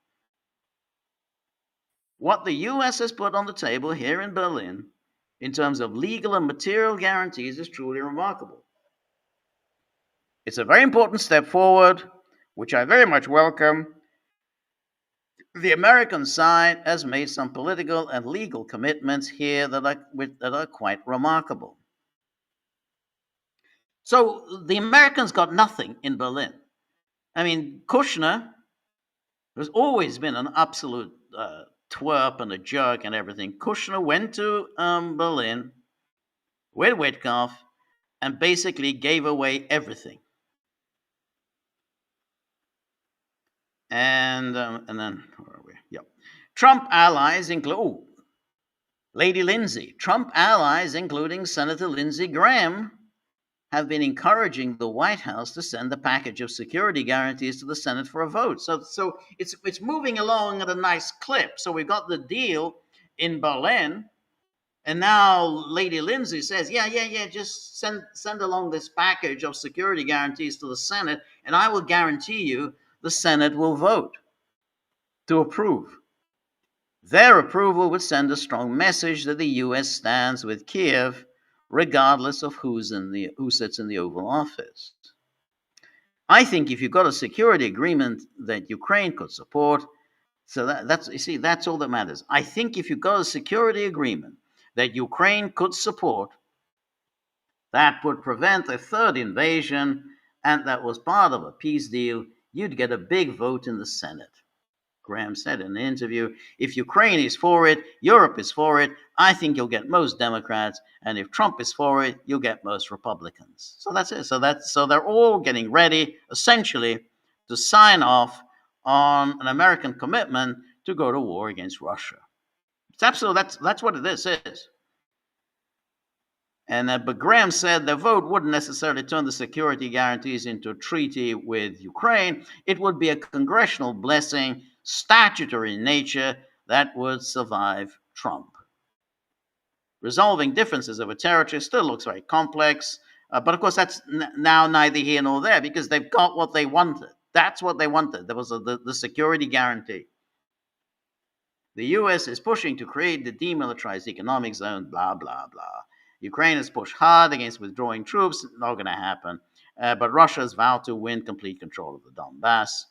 What the US has put on the table here in Berlin in terms of legal and material guarantees is truly remarkable. It's a very important step forward, which I very much welcome. The American side has made some political and legal commitments here that are quite remarkable. So the Americans got nothing in Berlin. I mean, Kushner has always been an absolute twerp and a jerk and everything. Kushner went to Berlin with Witkoff and basically gave away everything. And then, where are we? Yep. Trump allies include Lady Lindsey. Trump allies, including Senator Lindsey Graham, have been encouraging the White House to send a package of security guarantees to the Senate for a vote. So it's moving along at a nice clip. So we've got the deal in Berlin, and now Lady Lindsey says, yeah, just send along this package of security guarantees to the Senate, and I will guarantee you the Senate will vote to approve. Their approval would send a strong message that the U.S. stands with Kiev, regardless of who sits in the Oval Office. I think if you've got a security agreement that Ukraine could support, so that's all that matters. I think if you've got a security agreement that Ukraine could support, that would prevent a third invasion, and that was part of a peace deal, you'd get a big vote in the Senate. Graham said in an interview, if Ukraine is for it, Europe is for it, I think you'll get most Democrats, and if Trump is for it, you'll get most Republicans. So that's it. So they're all getting ready, essentially, to sign off on an American commitment to go to war against Russia. It's absolutely that's what this is. And but Graham said the vote wouldn't necessarily turn the security guarantees into a treaty with Ukraine. It would be a congressional blessing, statutory in nature, that would survive Trump. Resolving differences over territory still looks very complex, but of course that's now neither here nor there because they've got what they wanted. That's what they wanted. There was the security guarantee. The U.S. is pushing to create the demilitarized economic zone, blah, blah, blah. Ukraine has pushed hard against withdrawing troops, not going to happen. But Russia has vowed to win complete control of the Donbass.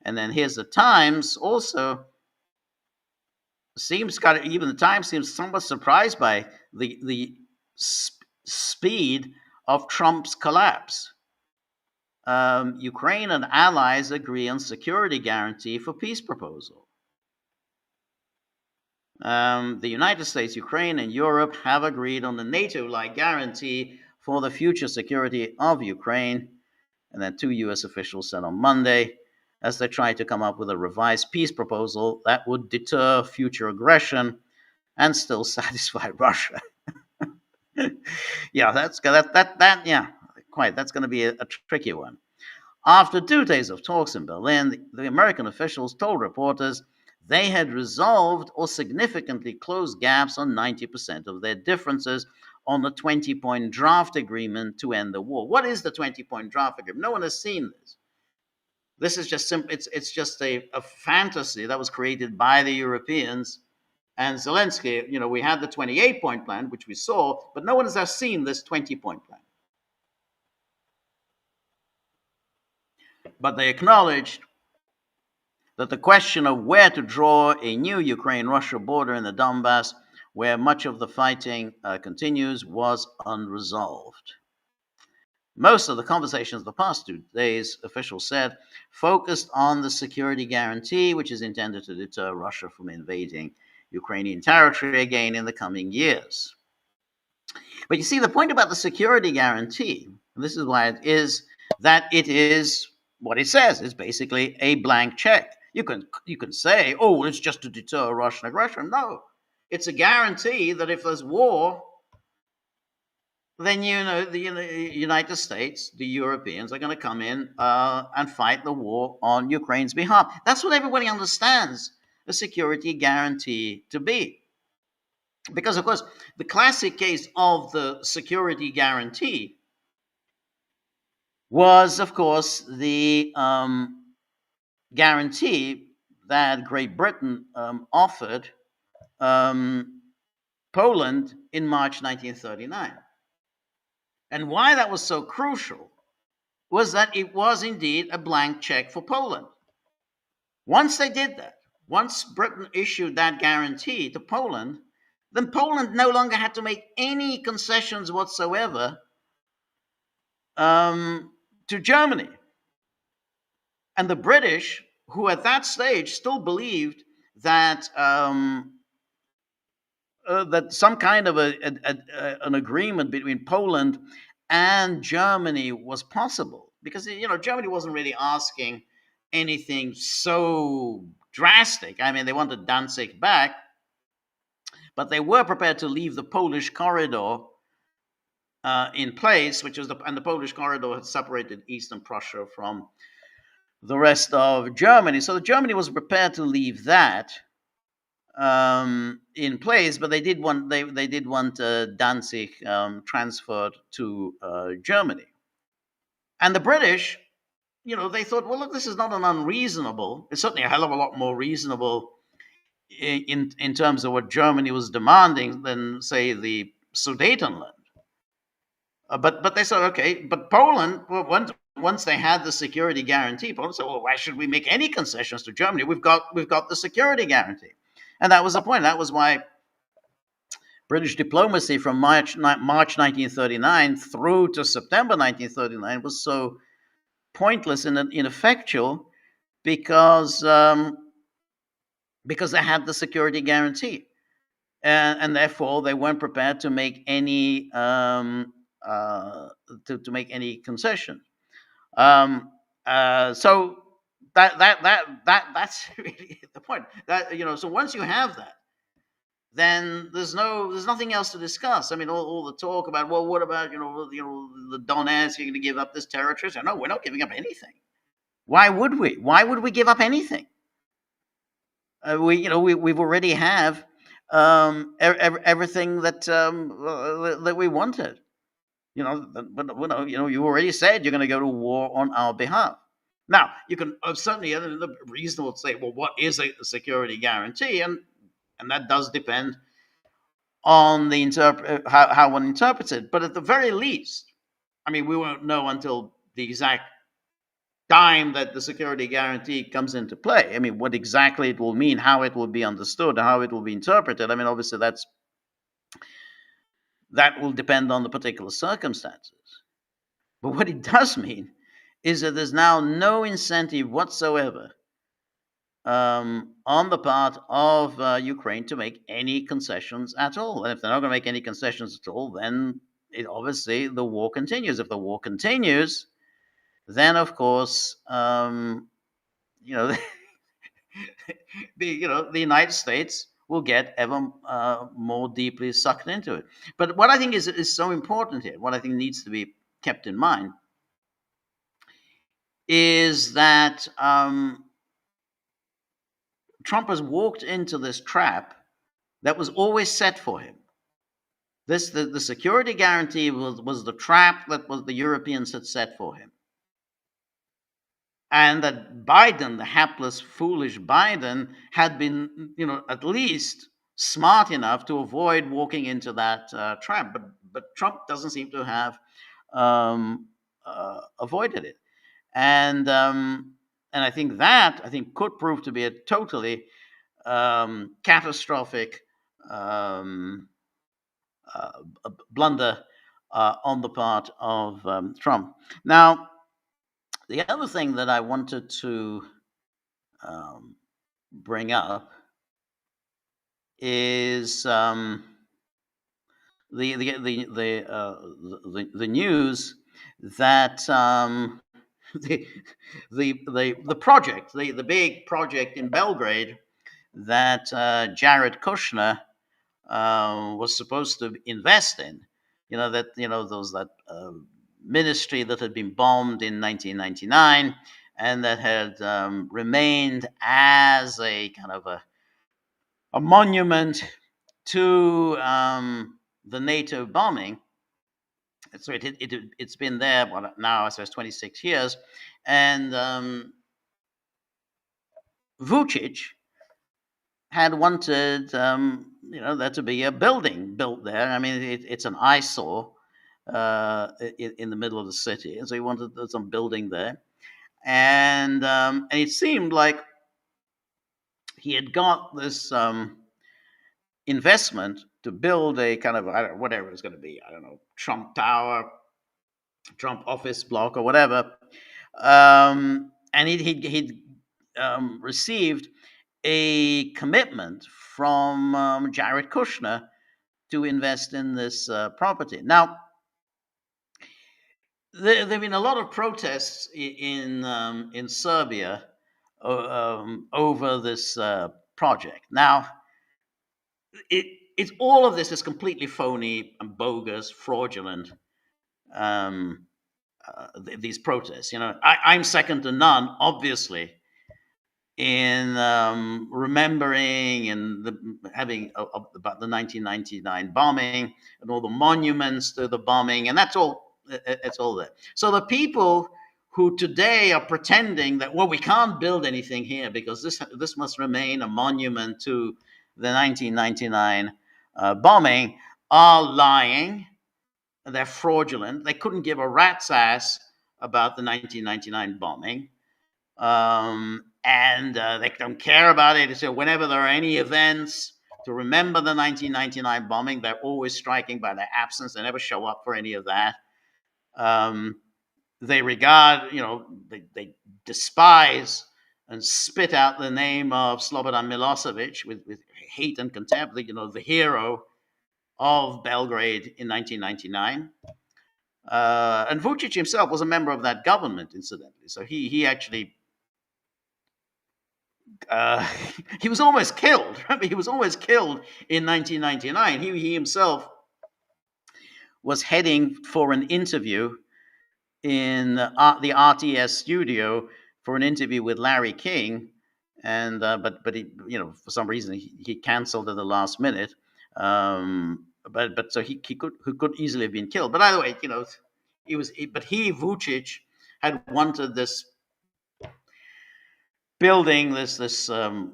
And then here's the Times also even the Times seems somewhat surprised by the speed of Trump's collapse. Ukraine and allies agree on security guarantee for peace proposal. The United States, Ukraine, and Europe have agreed on the NATO-like guarantee for the future security of Ukraine. And then 2 U.S. officials said on Monday, as they tried to come up with a revised peace proposal that would deter future aggression and still satisfy Russia. Yeah, that's going to be a tricky one. After 2 days of talks in Berlin, the American officials told reporters they had resolved or significantly closed gaps on 90% of their differences on the 20-point draft agreement to end the war. What is the 20-point draft agreement? No one has seen this. This is just simple. It's just a fantasy that was created by the Europeans and Zelensky. We had the 28-point plan, which we saw, but no one has ever seen this 20-point plan. But they acknowledged that the question of where to draw a new Ukraine-Russia border in the Donbass, where much of the fighting continues, was unresolved. Most of the conversations of the past 2 days, officials said, focused on the security guarantee, which is intended to deter Russia from invading Ukrainian territory again in the coming years. But you see, the point about the security guarantee, and this is why it is, that it is what it says. It's basically a blank check. You can say, oh, it's just to deter Russian aggression. No, it's a guarantee that if there's war, then the United States, the Europeans are going to come in and fight the war on Ukraine's behalf. That's what everybody understands a security guarantee to be. Because, of course, the classic case of the security guarantee was, of course, the guarantee that Great Britain offered Poland in March 1939. And why that was so crucial was that it was indeed a blank check for Poland. Once they did that, once Britain issued that guarantee to Poland, then Poland no longer had to make any concessions whatsoever to Germany. And the British, who at that stage still believed that that some kind of an agreement between Poland and Germany was possible, because Germany wasn't really asking anything so drastic. I mean, they wanted Danzig back, but they were prepared to leave the Polish corridor in place, and the Polish corridor had separated Eastern Prussia from the rest of Germany. So Germany was prepared to leave that in place, but they did want Danzig transferred to Germany. And the British, they thought, well, look, this is not an unreasonable. It's certainly a hell of a lot more reasonable in terms of what Germany was demanding than, say, the Sudetenland. But they said, okay, but Poland, well, once they had the security guarantee, Poland said, well, why should we make any concessions to Germany? We've got the security guarantee. And that was the point. That was why British diplomacy from March 1939 through to September 1939 was so pointless and ineffectual, because they had the security guarantee, and therefore they weren't prepared to make any to make any concession. So that's really the point. So once you have that, then there's nothing else to discuss. I mean, all the talk about, well, what about the Donetsk? You're going to give up this territory? So, no, we're not giving up anything. Why would we? Why would we give up anything? We've already have everything that we wanted. But you already said you're going to go to war on our behalf. Now, you can certainly reasonable to say, well, what is a security guarantee? And that does depend on the how one interprets it. But at the very least, I mean, we won't know until the exact time that the security guarantee comes into play. I mean, what exactly it will mean, how it will be understood, how it will be interpreted. I mean, obviously that will depend on the particular circumstances. But what it does mean is that there's now no incentive whatsoever on the part of Ukraine to make any concessions at all. And if they're not going to make any concessions at all, then obviously the war continues. If the war continues, then of course, the United States will get ever more deeply sucked into it. But what I think is so important here, what I think needs to be kept in mind, is that Trump has walked into this trap that was always set for him. The security guarantee was the trap that the Europeans had set for him. And that Biden, the hapless, foolish Biden, had been, at least smart enough to avoid walking into that trap. But Trump doesn't seem to have avoided it. And I think that could prove to be a totally catastrophic um, blunder on the part of Trump. Now, the other thing that I wanted to um, bring up is the news that the, the project, the big project in Belgrade that Jared Kushner was supposed to invest in. Those that ministry that had been bombed in 1999 and that had remained as a kind of a monument to the NATO bombing. So it's been there now, I suppose, 26 years, and Vucic had wanted there to be a building built there. I mean, it's an eyesore in the middle of the city, and so he wanted some building there, and it seemed like he had got this investment to build a kind of, I don't know, whatever it's going to be. I don't know, Trump Tower, Trump office block, or whatever. And he'd received a commitment from Jared Kushner to invest in this property. Now, there have been a lot of protests in Serbia over this project. Now, it's all of this is completely phony and bogus, fraudulent. These protests, I'm second to none, obviously, in remembering and having about the 1999 bombing and all the monuments to the bombing, and that's all. It's all there. So the people who today are pretending that, well, we can't build anything here because this must remain a monument to the 1999 bombing, are lying. They're fraudulent. They couldn't give a rat's ass about the 1999 bombing. And they don't care about it. So whenever there are any events to remember the 1999 bombing, they're always striking by their absence. They never show up for any of that. They regard, they despise and spit out the name of Slobodan Milosevic with hate and contempt, the hero of Belgrade in 1999. And Vucic himself was a member of that government, incidentally. So he actually he was almost killed. Remember, he was almost killed in 1999. He himself was heading for an interview in the RTS studio for an interview with Larry King, and but he, for some reason he canceled at the last minute. But so he could easily have been killed. But either way, Vucic had wanted this building, this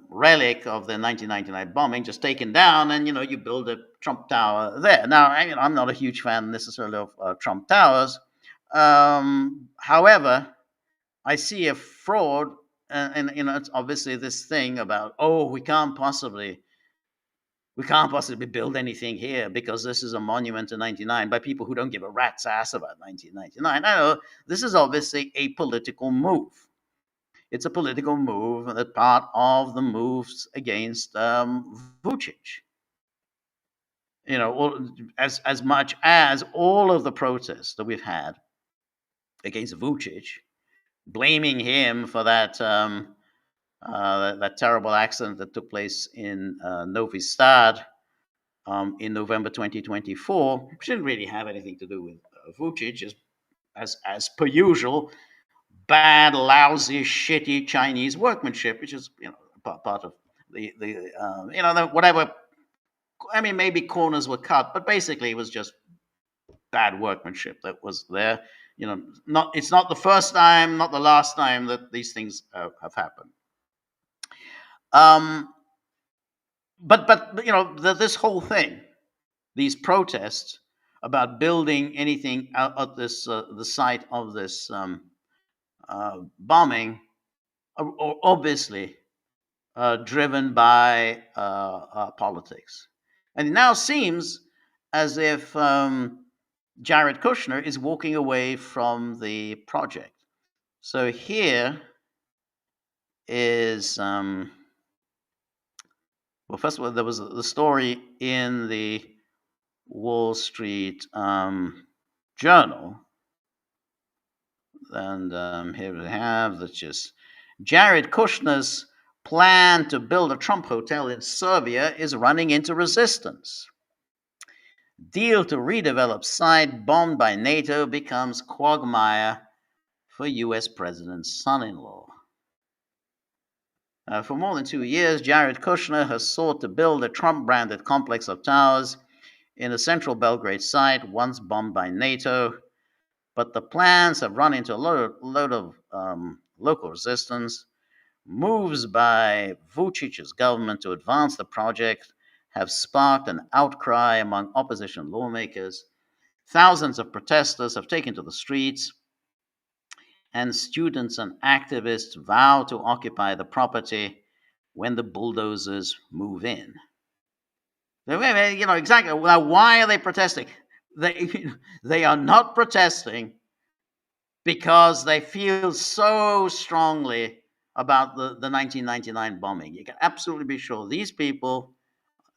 relic of the 1999 bombing, just taken down, and you build a Trump Tower there. Now, I'm not a huge fan necessarily of Trump Towers. However, I see a fraud, and it's obviously this thing about, we can't possibly build anything here because this is a monument to 99 by people who don't give a rat's ass about 1999. I know this is obviously a political move. It's a political move, and that part of the moves against Vucic. As much as all of the protests that we've had against Vucic, blaming him for that that terrible accident that took place in Novi Sad in November 2024, which didn't really have anything to do with Vucic, just as per usual, bad, lousy, shitty Chinese workmanship, which is part of the whatever. I mean, maybe corners were cut, but basically it was just bad workmanship that was there. It's not the first time, not the last time that these things have happened. But this whole thing, these protests about building anything out at this the site of this bombing are obviously driven by politics. And it now seems as if Jared Kushner is walking away from the project. So here is, well, first of all, there was the story in the Wall Street Journal. And here we have that's just Jared Kushner's plan to build a Trump hotel in Serbia is running into resistance. Deal to redevelop site bombed by NATO becomes quagmire for US president's son-in-law. For more than 2 years, Jared Kushner has sought to build a Trump-branded complex of towers in a central Belgrade site once bombed by NATO, but the plans have run into a load of local resistance. Moves by Vucic's government to advance the project have sparked an outcry among opposition lawmakers. Thousands of protesters have taken to the streets, and students and activists vow to occupy the property when the bulldozers move in. You know exactly. Now, why are they protesting? They are not protesting because they feel so strongly about the 1999 bombing. You can absolutely be sure these people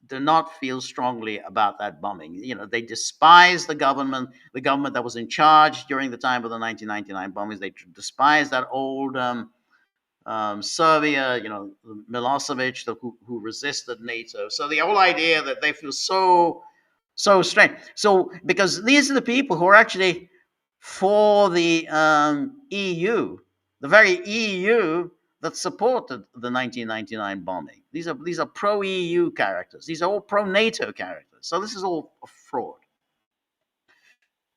do not feel strongly about that bombing. You know, they despise the government that was in charge during the time of the 1999 bombings. They despise that old Serbia, you know, Milosevic, who resisted NATO. So the whole idea that they feel so strange. So because these are the people who are actually for the EU, the very EU that supported the 1999 bombing. These are pro-EU characters. These are all pro-NATO characters. So this is all a fraud.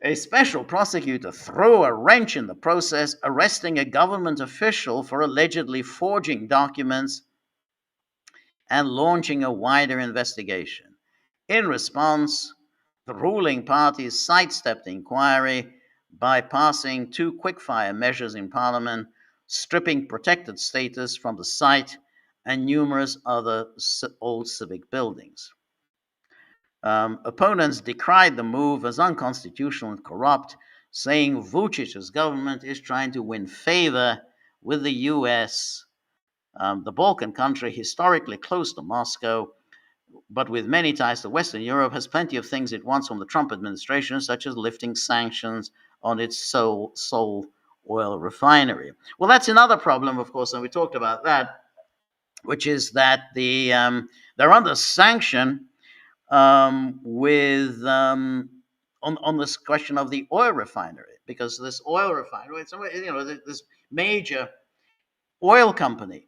A special prosecutor threw a wrench in the process, arresting a government official for allegedly forging documents and launching a wider investigation. In response, the ruling parties sidestepped the inquiry by passing 2 quick-fire measures in Parliament, stripping protected status from the site and numerous other old civic buildings. Opponents decried the move as unconstitutional and corrupt, saying Vucic's government is trying to win favor with the US, the Balkan country historically close to Moscow, but with many ties to Western Europe, has plenty of things it wants from the Trump administration, such as lifting sanctions on its sole oil refinery. Well, that's another problem, of course, and we talked about that, which is that they're under sanction with on this question of the oil refinery, because this oil refinery, you know, this major oil company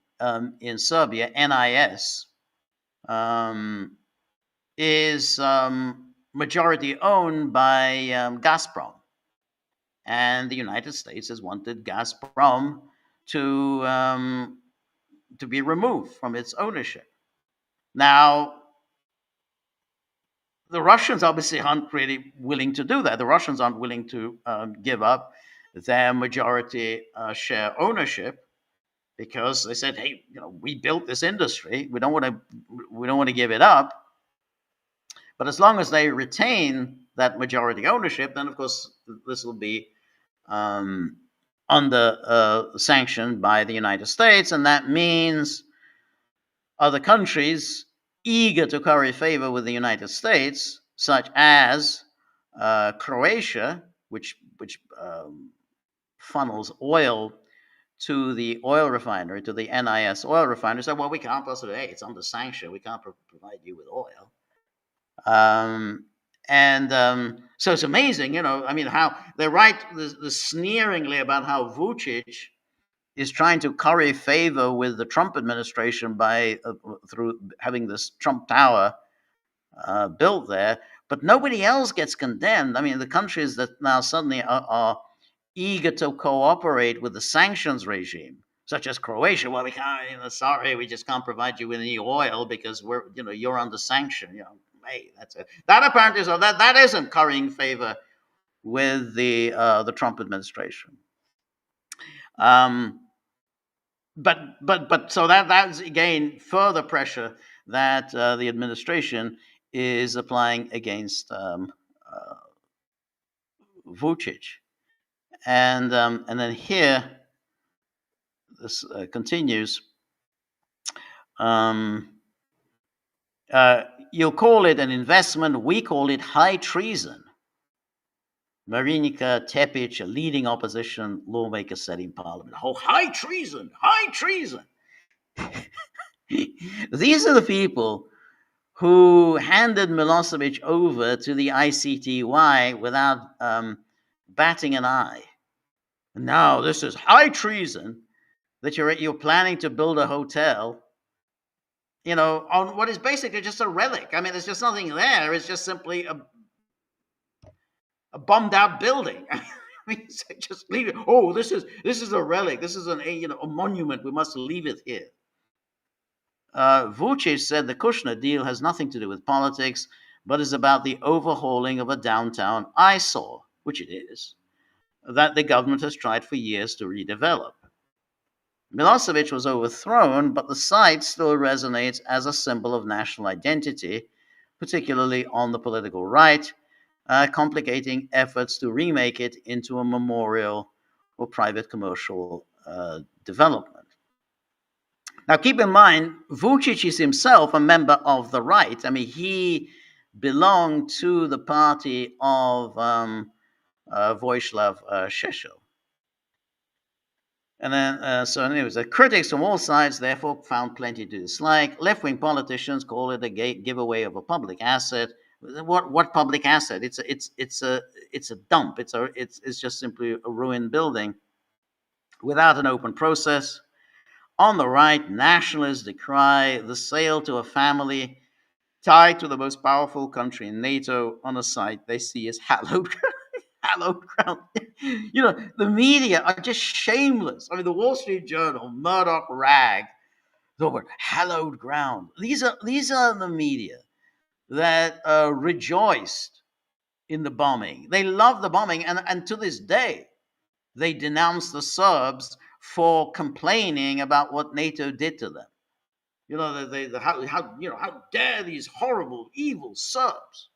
in Serbia, NIS, is majority owned by Gazprom, and the United States has wanted Gazprom to be removed from its ownership. Now, the Russians obviously aren't really willing to do that. The Russians aren't willing to give up their majority share ownership because they said, "Hey, you know, we built this industry. We don't want to give it up." But as long as they retain that majority ownership, then of course this will be under sanction by the United States, and that means other countries eager to curry favor with the United States, such as Croatia, which funnels oil to the oil refinery, to the NIS oil refinery, say, well, we can't possibly, hey, it's under sanction, we can't provide you with oil. So it's amazing, you know, I mean, how they write this sneeringly about how Vucic is trying to curry favor with the Trump administration by through having this Trump Tower built there, but nobody else gets condemned. I mean, the countries that now suddenly are eager to cooperate with the sanctions regime, such as Croatia, well, we can't, you know, sorry, we just can't provide you with any oil because you're under sanction. You know, hey, that's it. That apparently, so that isn't currying favor with the Trump administration. Um, but so that's again further pressure that the administration is applying against uh, Vucic, and then here this continues. Um, you'll call it an investment. We call it high treason. Marinika Tepic, a leading opposition lawmaker, said in Parliament. Oh, high treason! High treason! These are the people who handed Milosevic over to the ICTY without batting an eye. Now, this is high treason that you're planning to build a hotel, on what is basically just a relic. I mean, there's just nothing there. It's just simply a bombed out building. I mean, just leave it. Oh, this is a relic. This is a monument. We must leave it here. Vucic said the Kushner deal has nothing to do with politics, but is about the overhauling of a downtown eyesore, which it is, that the government has tried for years to redevelop. Milosevic was overthrown, but the site still resonates as a symbol of national identity, particularly on the political right, complicating efforts to remake it into a memorial or private commercial development. Now, keep in mind, Vucic is himself a member of the right. I mean, he belonged to the party of Vojislav Šešelj. And then, so anyways, the critics from all sides therefore found plenty to dislike. Left-wing politicians call it a giveaway of a public asset. What public asset? It's a dump. It's just simply a ruined building without an open process. On the right, nationalists decry the sale to a family tied to the most powerful country in NATO on a site they see as hallowed hallowed ground. The media are just shameless. I mean, the Wall Street Journal, Murdoch, Rag, the word hallowed ground. These are the media that rejoiced in the bombing. They loved the bombing, and to this day, they denounce the Serbs for complaining about what NATO did to them. How dare these horrible, evil Serbs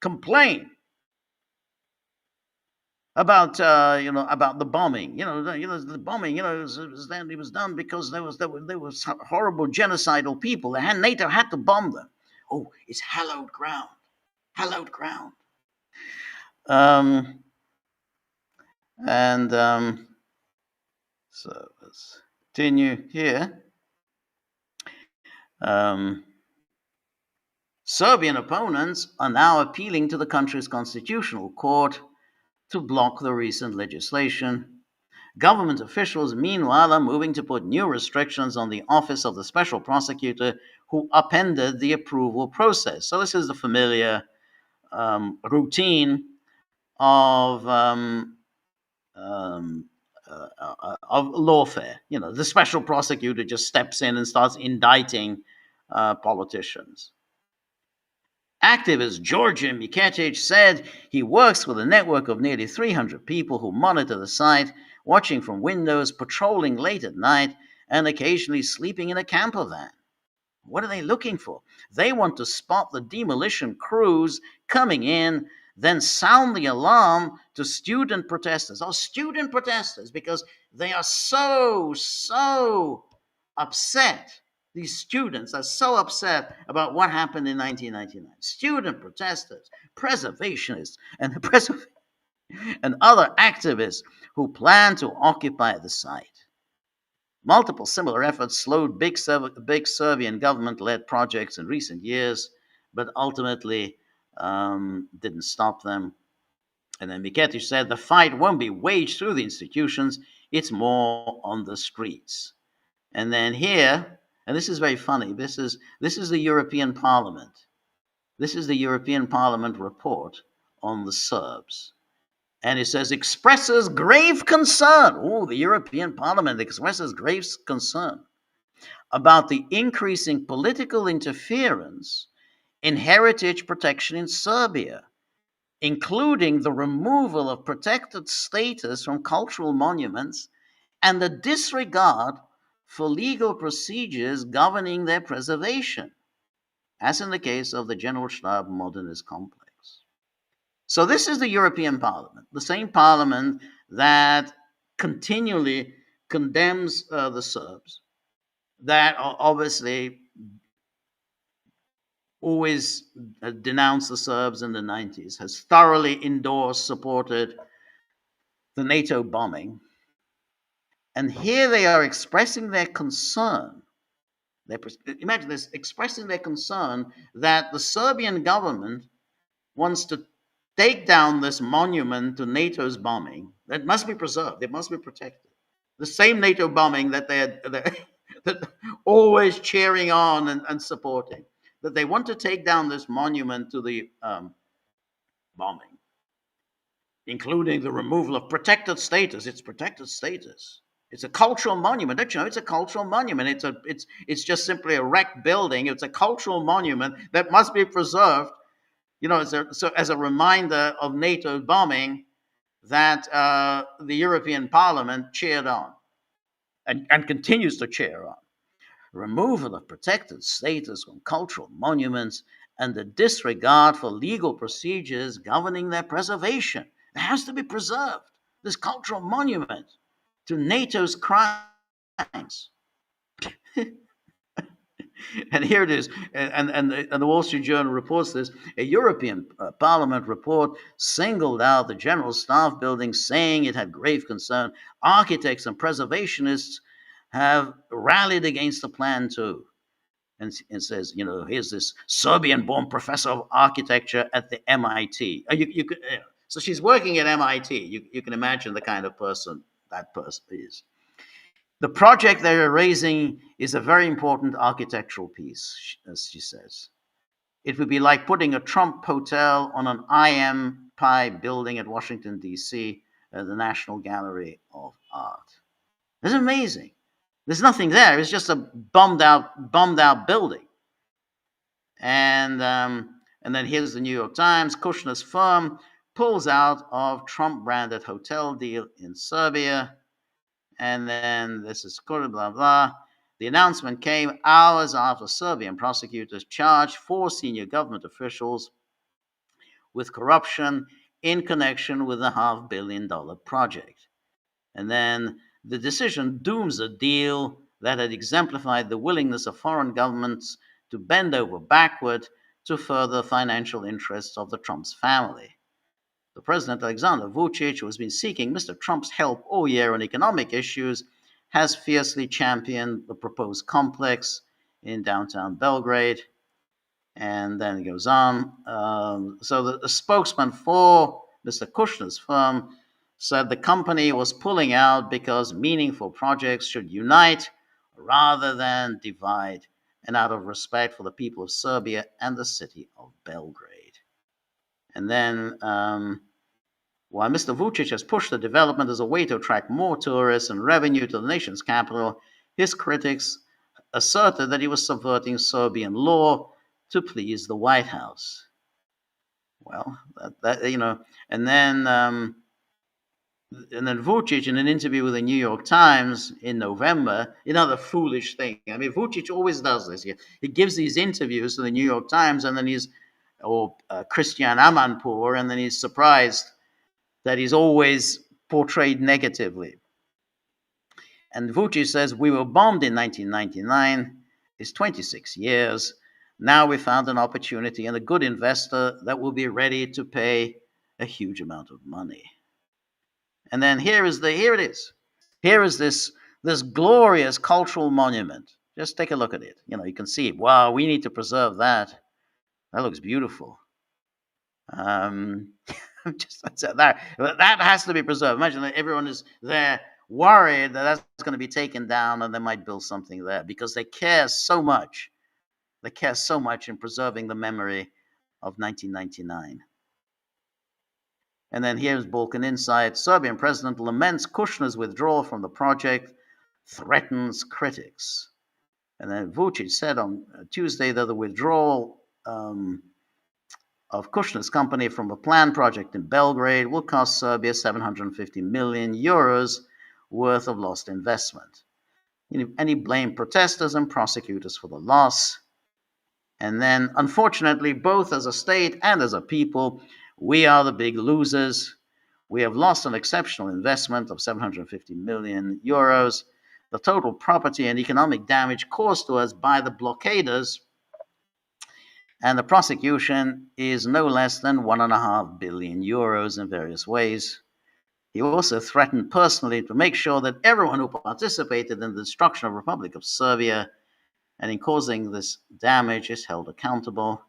complain about the bombing. The bombing. It was done because there was horrible genocidal people. NATO had to bomb them. Oh, it's hallowed ground. Hallowed ground. So let's continue here. Serbian opponents are now appealing to the country's constitutional court to block the recent legislation. Government officials, meanwhile, are moving to put new restrictions on the office of the special prosecutor who upended the approval process. So this is the familiar routine of lawfare. The special prosecutor just steps in and starts indicting politicians. Activist Georgi Miketic said he works with a network of nearly 300 people who monitor the site, watching from windows, patrolling late at night, and occasionally sleeping in a camper van. What are they looking for? They want to spot the demolition crews coming in, then sound the alarm to student protesters. Student protesters, because they are so upset. These students are so upset about what happened in 1999. Student protesters, preservationists, and other activists who plan to occupy the site. Multiple similar efforts slowed big Serbian government-led projects in recent years, but ultimately didn't stop them. And then Miketic said the fight won't be waged through the institutions, it's more on the streets. And then here, and this is very funny, this is the European Parliament. This is the European Parliament report on the Serbs. And it says, expresses grave concern. Oh, the European Parliament expresses grave concern about the increasing political interference in heritage protection in Serbia, including the removal of protected status from cultural monuments and the disregard for legal procedures governing their preservation, as in the case of the Generalstab Modernist complex. So this is the European Parliament, the same parliament that continually condemns the Serbs, that obviously always denounced the Serbs in the 90s, has thoroughly endorsed, supported the NATO bombing. And here they are expressing their concern. Imagine this, expressing their concern that the Serbian government wants to take down this monument to NATO's bombing that must be preserved, it must be protected. The same NATO bombing that they're always cheering on and supporting, that they want to take down this monument to the bombing, including the removal of protected status. It's protected status. It's a cultural monument. Don't you know? It's a cultural monument. It's just simply a wrecked building. It's a cultural monument that must be preserved. As a reminder of NATO bombing that the European Parliament cheered on and continues to cheer on. Removal of protected status from cultural monuments and the disregard for legal procedures governing their preservation. It has to be preserved, this cultural monument to NATO's crimes. And here it is, and the Wall Street Journal reports this. A European Parliament report singled out the General Staff building, saying it had grave concern. Architects and preservationists have rallied against the plan too. And says, here's this Serbian-born professor of architecture at the MIT. So she's working at MIT. You can imagine the kind of person that person is. The project they're raising is a very important architectural piece, as she says. It would be like putting a Trump hotel on an IM Pie building at Washington, D.C., the National Gallery of Art. It's amazing. There's nothing there. It's just a bummed out building. And then here's the New York Times. Kushner's firm pulls out of Trump-branded hotel deal in Serbia. And then this is blah, blah. The announcement came hours after Serbian prosecutors charged 4 senior government officials with corruption in connection with the $500 million project. And then the decision dooms a deal that had exemplified the willingness of foreign governments to bend over backward to further financial interests of the Trump's family. The President, Alexander Vucic, who has been seeking Mr. Trump's help all year on economic issues, has fiercely championed the proposed complex in downtown Belgrade. And then it goes on. So the spokesman for Mr. Kushner's firm said the company was pulling out because meaningful projects should unite rather than divide, and out of respect for the people of Serbia and the city of Belgrade. And then while Mr. Vucic has pushed the development as a way to attract more tourists and revenue to the nation's capital, his critics asserted that he was subverting Serbian law to please the White House. Well, and then Vucic, in an interview with the New York Times in November, the foolish thing. I mean, Vucic always does this. He gives these interviews to the New York Times, and then Christian Amanpour, and then he's surprised that he's always portrayed negatively. And Vucic says, we were bombed in 1999. It's 26 years. Now we found an opportunity and a good investor that will be ready to pay a huge amount of money. And then here it is. Here is this glorious cultural monument. Just take a look at it. You can see, wow, we need to preserve that. That looks beautiful. That has to be preserved. Imagine that everyone is there worried that that's going to be taken down and they might build something there because they care so much. They care so much in preserving the memory of 1999. And then here's Balkan Insight. Serbian president laments Kushner's withdrawal from the project, threatens critics. And then Vucic said on Tuesday that the withdrawal of Kushner's company from a planned project in Belgrade will cost Serbia 750 million euros, worth of lost investment. And he blamed protesters and prosecutors for the loss. And then, unfortunately, both as a state and as a people, we are the big losers. We have lost an exceptional investment of 750 million euros. The total property and economic damage caused to us by the blockaders and the prosecution is no less than 1.5 billion euros in various ways. He also threatened personally to make sure that everyone who participated in the destruction of the Republic of Serbia and in causing this damage is held accountable.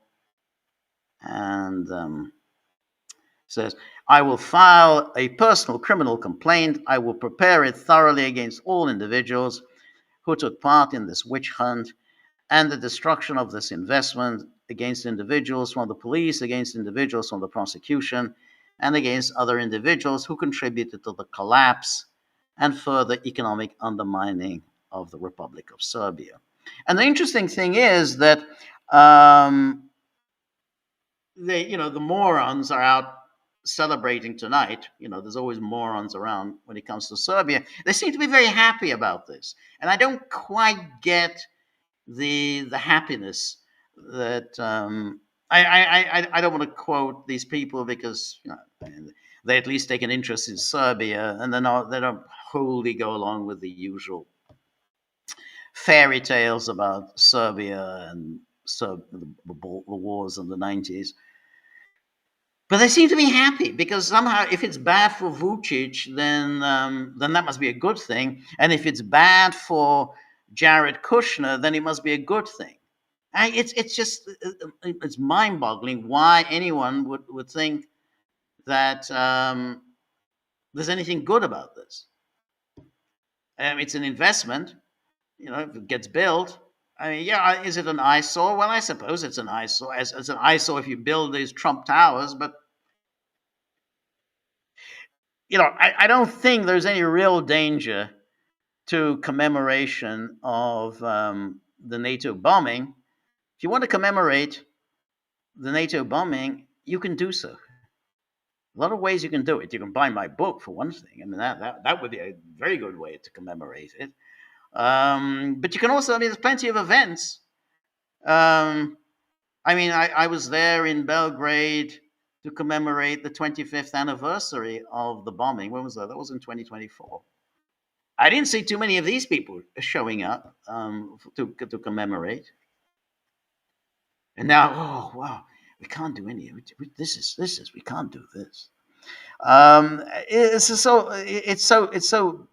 And says, I will file a personal criminal complaint. I will prepare it thoroughly against all individuals who took part in this witch hunt and the destruction of this investment, against individuals from the police, against individuals from the prosecution, and against other individuals who contributed to the collapse and further economic undermining of the Republic of Serbia. And the interesting thing is that the morons are out celebrating tonight. There's always morons around when it comes to Serbia. They seem to be very happy about this, and I don't quite get the happiness that I don't want to quote these people because they at least take an interest in Serbia, and they don't wholly go along with the usual fairy tales about Serbia and the wars in the 90s. But they seem to be happy because somehow, if it's bad for Vucic, then that must be a good thing, and if it's bad for Jared Kushner, then it must be a good thing. It's just it's mind-boggling why anyone would think that there's anything good about this. It's an investment, if it gets built. I mean, yeah, is it an eyesore? Well, I suppose it's an eyesore. It's an eyesore if you build these Trump towers, but I don't think there's any real danger to commemoration of the NATO bombing. If you want to commemorate the NATO bombing, you can do so. A lot of ways you can do it. You can buy my book, for one thing. I mean, that would be a very good way to commemorate it. But you can also, there's plenty of events. I was there in Belgrade to commemorate the 25th anniversary of the bombing. When was that? That was in 2024. I didn't see too many of these people showing up to commemorate. And now, oh wow, we can't do any of it. We can't do this. It's so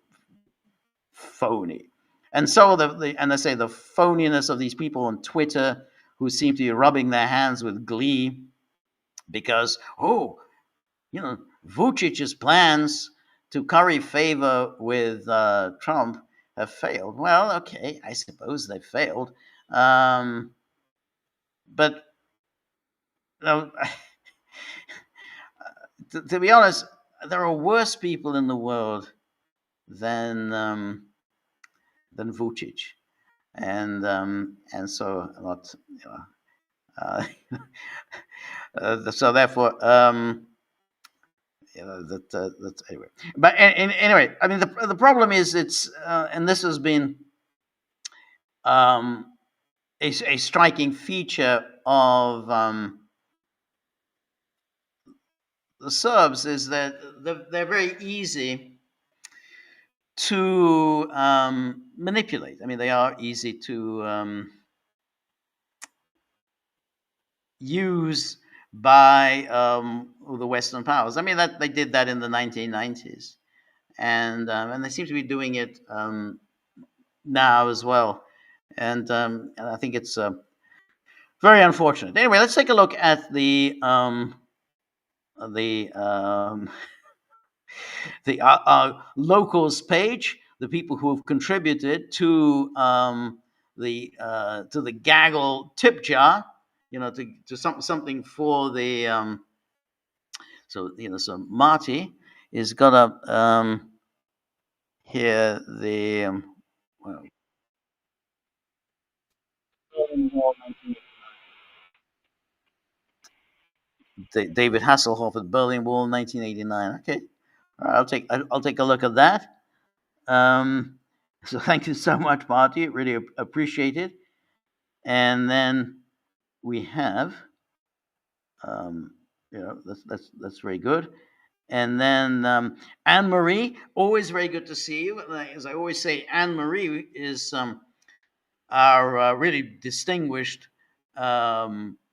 phony, and so and I say the phoniness of these people on Twitter who seem to be rubbing their hands with glee because Vucic's plans to curry favor with Trump have failed. Well, okay, I suppose they've failed, but to be honest, there are worse people in the world than Vucic, and so not so therefore that's anyway. But anyway, I mean the problem is it's and this has been a striking feature of the Serbs is that they're very easy to manipulate. I mean, they are easy to use by the Western powers. I mean, that they did that in the 1990s, and they seem to be doing it now as well. And I think it's very unfortunate. Anyway, let's take a look at the locals page, the people who have contributed to the Gaggle tip jar, to something for the so Marty is got up here the well, David Hasselhoff at Berlin Wall, 1989. Okay, all right, I'll take a look at that. Um, so thank you so much, Marty. Really appreciate it. And then we have, um, that's very good. And then Anne Marie, always very good to see you. As I always say, Anne Marie is our really distinguished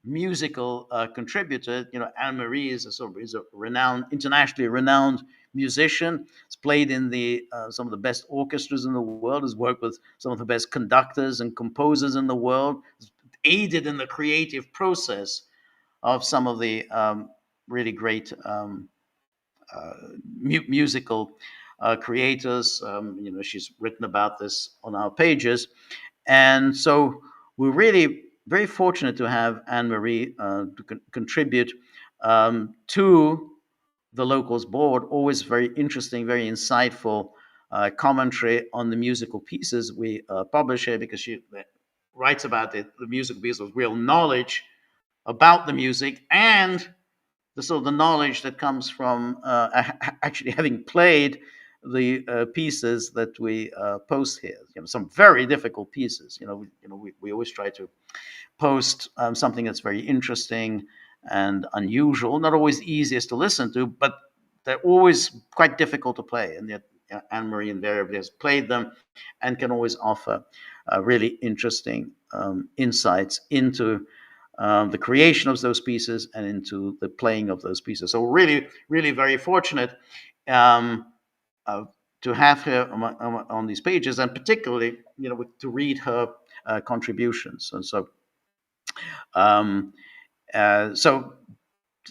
musical contributor. Anne Marie is a renowned, internationally renowned musician. Has played in the some of the best orchestras in the world. Has worked with some of the best conductors and composers in the world. Has aided in the creative process of some of the really great musical creators. She's written about this on our pages, and so we're really very fortunate to have Anne Marie to contribute to the Locals Board. Always very interesting, very insightful commentary on the musical pieces we publish here, because she writes about the musical pieces with real knowledge about the music, and the sort of the knowledge that comes from actually having played the pieces that we post here. Some very difficult pieces. We always try to post something that's very interesting and unusual, not always easiest to listen to, but they're always quite difficult to play. And yet Anne Marie invariably has played them and can always offer really interesting insights into the creation of those pieces and into the playing of those pieces. So really, really very fortunate um, uh, to have her on these pages, and particularly, to read her contributions. And so, um, so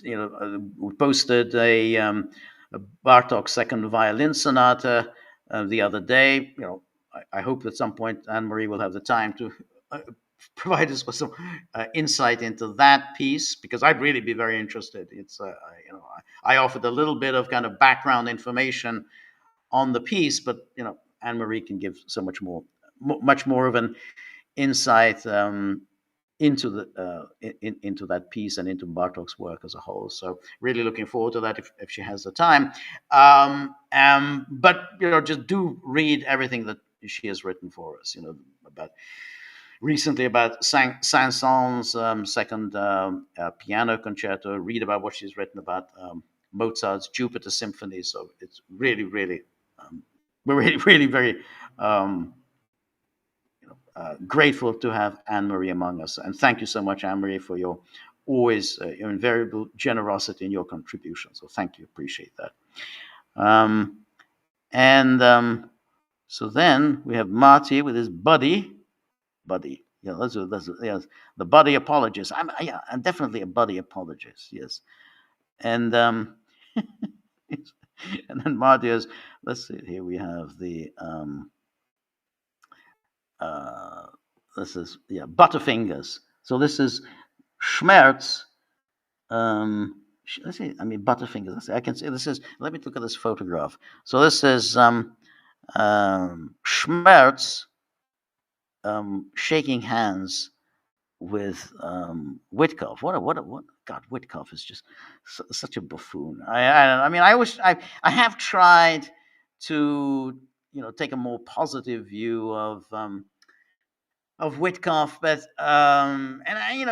we posted a Bartok second violin sonata the other day. I hope at some point Anne Marie will have the time to provide us with some insight into that piece, because I'd really be very interested. I offered a little bit of kind of background information on the piece, but Anne Marie can give so much more, much more of an insight into into that piece and into Bartok's work as a whole. So really looking forward to that if she has the time. But just do read everything that she has written for us. About recently about Saint-Saëns' second piano concerto. Read about what she's written about Mozart's Jupiter Symphony. So it's really, really, we're really, really very grateful to have Anne Marie among us. And thank you so much, Anne Marie, for your always your invariable generosity in your contribution. So thank you, appreciate that. And so then we have Marty with his buddy. Yeah, yes, the buddy apologist. I'm definitely a buddy apologist. Yes, and and then Marty is. Let's see. Here we have the uh, this is Butterfingers. So this is Schmerz. Let's see. I mean Butterfingers. Let's see, I can see this is. Let me look at this photograph. So this is Schmerz shaking hands with Witkoff. What? God, Witkoff is just such a buffoon. I mean, I have tried to take a more positive view of Witkoff, but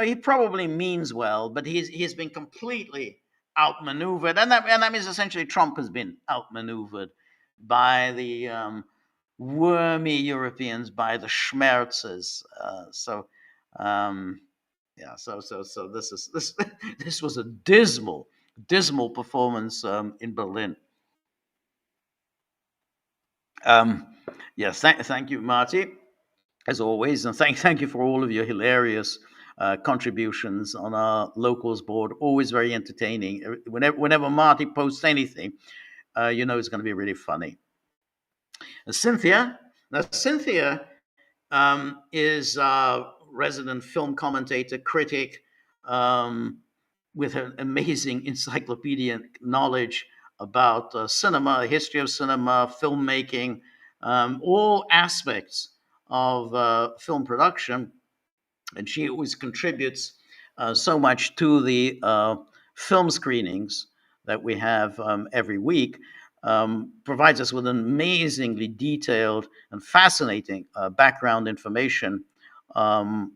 he probably means well, but he's been completely outmaneuvered, and that means essentially Trump has been outmaneuvered by the wormy Europeans, by the Schmerzes. Um, so this this was a dismal performance in Berlin. Yes, thank you, Marty, as always, and thank you for all of your hilarious contributions on our Locals Board. Always very entertaining. Whenever Marty posts anything, it's going to be really funny. Cynthia, now Cynthia is a resident film commentator, critic, with an amazing encyclopedic knowledge about cinema, history of cinema, filmmaking, all aspects of film production. And she always contributes so much to the film screenings that we have every week. provides us with amazingly detailed and fascinating background information on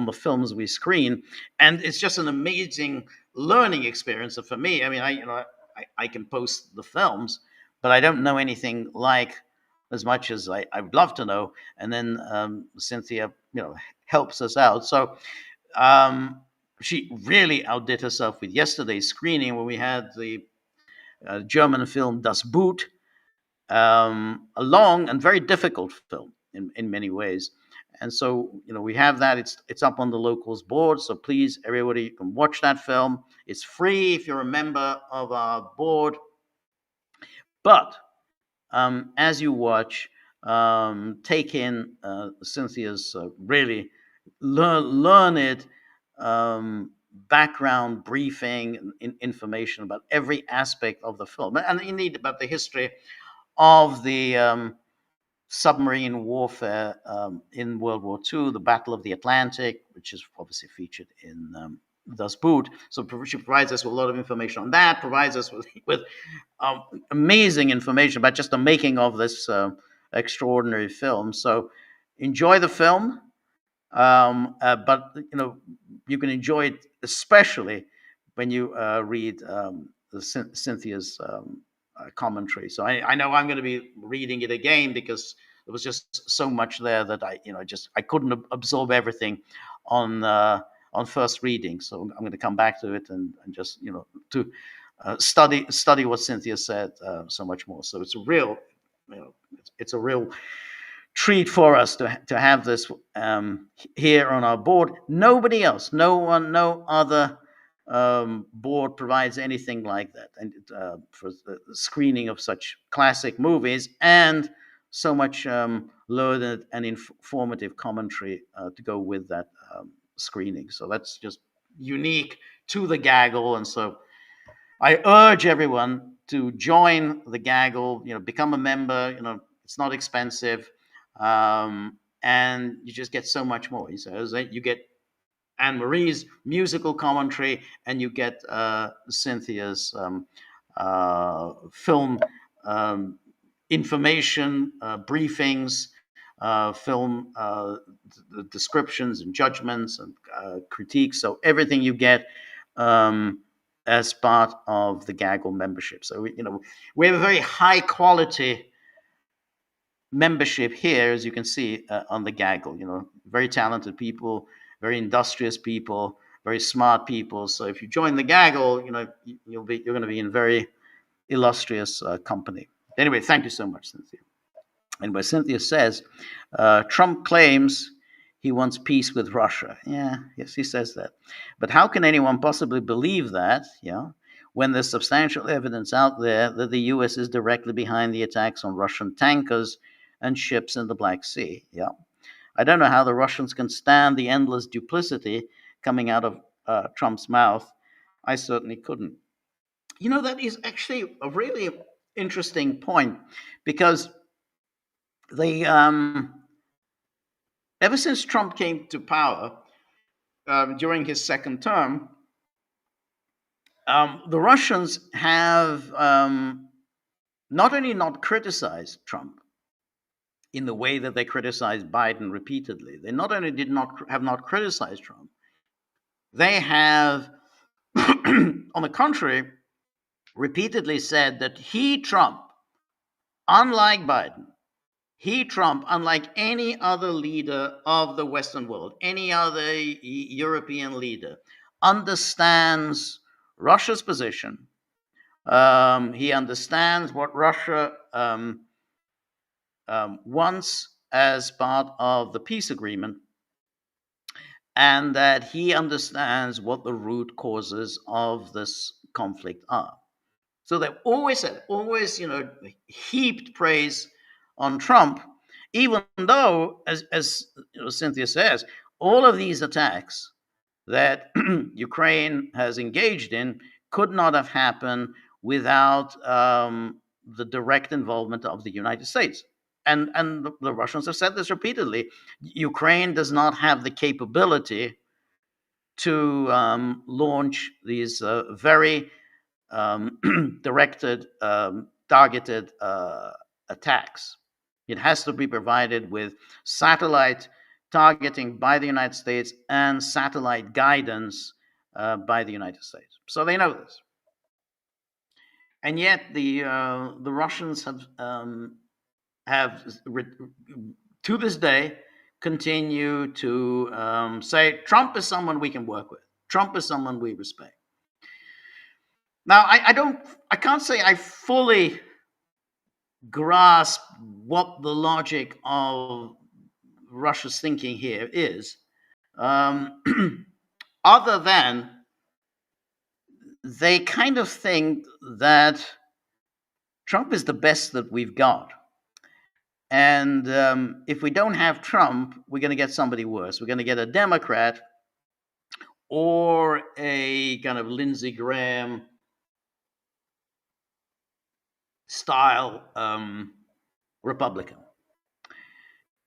the films we screen, and it's just an amazing learning experience. And for me, I mean, I can post the films, but I don't know anything like as much as I would love to know. And then Cynthia, helps us out. So um, she really outdid herself with yesterday's screening when we had the German film Das Boot, a long and very difficult film in many ways. And so, we have that. It's up on the locals board. So please, everybody, you can watch that film. It's free if you're a member of our board. But as you watch, take in Cynthia's really learned background briefing information about every aspect of the film, and indeed about the history of the submarine warfare in World War II, the Battle of the Atlantic, which is obviously featured in Das Boot. So she provides us with a lot of information on that, provides us with amazing information about just the making of this extraordinary film. So enjoy the film, but you can enjoy it especially when you read Cynthia's commentary. So I know I'm going to be reading it again because there was just so much there that I couldn't absorb everything on first reading. So I'm going to come back to it and just to study what Cynthia said so much more. So it's a real it's a real treat for us to have this here on our board. Nobody else, no other board provides anything like that, and for the screening of such classic movies and so much learned and informative commentary to go with that screening. So that's just unique to the Gaggle, and so I urge everyone to join the Gaggle. Become a member. It's not expensive, and you just get so much more. So you get Anne Marie's musical commentary, and you get Cynthia's film information, briefings, film descriptions and judgments and critiques. So everything you get as part of the Gaggle membership. So we have a very high quality membership here, as you can see on the Gaggle. Very talented people, very industrious people, very smart people. So if you join the Gaggle, you're going to be in very illustrious company. Anyway, thank you so much, Cynthia. And where Cynthia says, Trump claims he wants peace with Russia. Yeah, yes, he says that. But how can anyone possibly believe that? When there's substantial evidence out there that the U.S. is directly behind the attacks on Russian tankers and ships in the Black Sea. Yeah. I don't know how the Russians can stand the endless duplicity coming out of Trump's mouth. I certainly couldn't. That is actually a really interesting point because they, ever since Trump came to power during his second term, the Russians have not only not criticized Trump in the way that they criticized Biden repeatedly, they not only have not criticized Trump, they have, on the contrary, repeatedly said that Trump, unlike Biden, Trump, unlike any other leader of the Western world, any other European leader, understands Russia's position. He understands what Russia wants as part of the peace agreement, and that he understands what the root causes of this conflict are. So they've always heaped praise on Trump, even though, as Cynthia says, all of these attacks that Ukraine has engaged in could not have happened without the direct involvement of the United States. And the Russians have said this repeatedly. Ukraine does not have the capability to launch these very directed targeted attacks. It has to be provided with satellite targeting by the United States and satellite guidance by the United States. So they know this, and yet the Russians have to this day continue to say Trump is someone we can work with. Trump is someone we respect. Now, I can't say I fully grasp what the logic of Russia's thinking here is, other than they kind of think that Trump is the best that we've got. And if we don't have Trump, we're going to get somebody worse. We're going to get a Democrat or a kind of Lindsey Graham style Republican.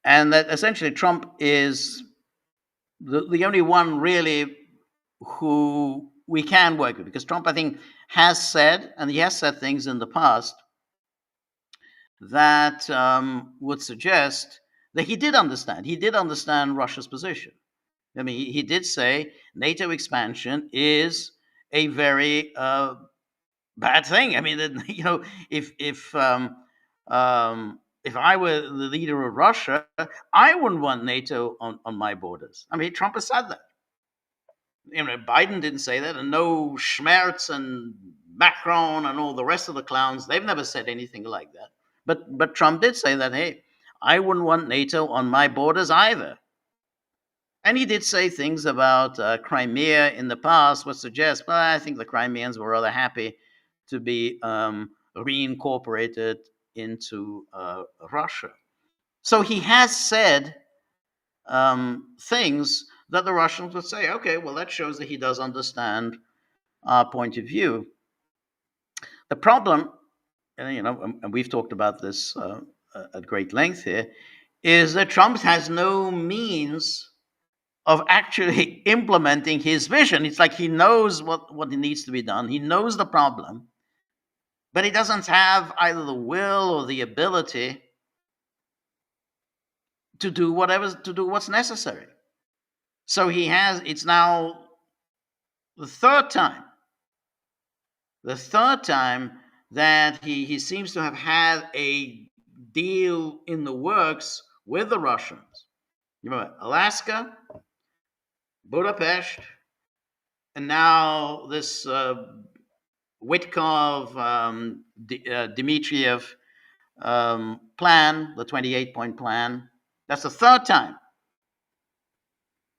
And that essentially Trump is the only one really who we can work with, because Trump, I think, has said, and he has said things in the past that would suggest that he did understand Russia's position. I mean, he did say NATO expansion is a very bad thing. I mean, if I were the leader of Russia, I wouldn't want NATO on my borders. I mean, Trump has said that. Biden didn't say that, and no Schmerz and Macron and all the rest of the clowns, they've never said anything like that. But Trump did say that, hey, I wouldn't want NATO on my borders either. And he did say things about Crimea in the past, which suggests, well, I think the Crimeans were rather happy to be reincorporated into Russia. So he has said things that the Russians would say, okay, well, that shows that he does understand our point of view. The problem, and we've talked about this at great length here, is that Trump has no means of actually implementing his vision. It's like he knows what needs to be done. He knows the problem, but he doesn't have either the will or the ability to do what's necessary. So it's now the third time that he seems to have had a deal in the works with the Russians. Alaska, Budapest, and now this Witkov, Dmitriev plan, the 28-point plan. That's the third time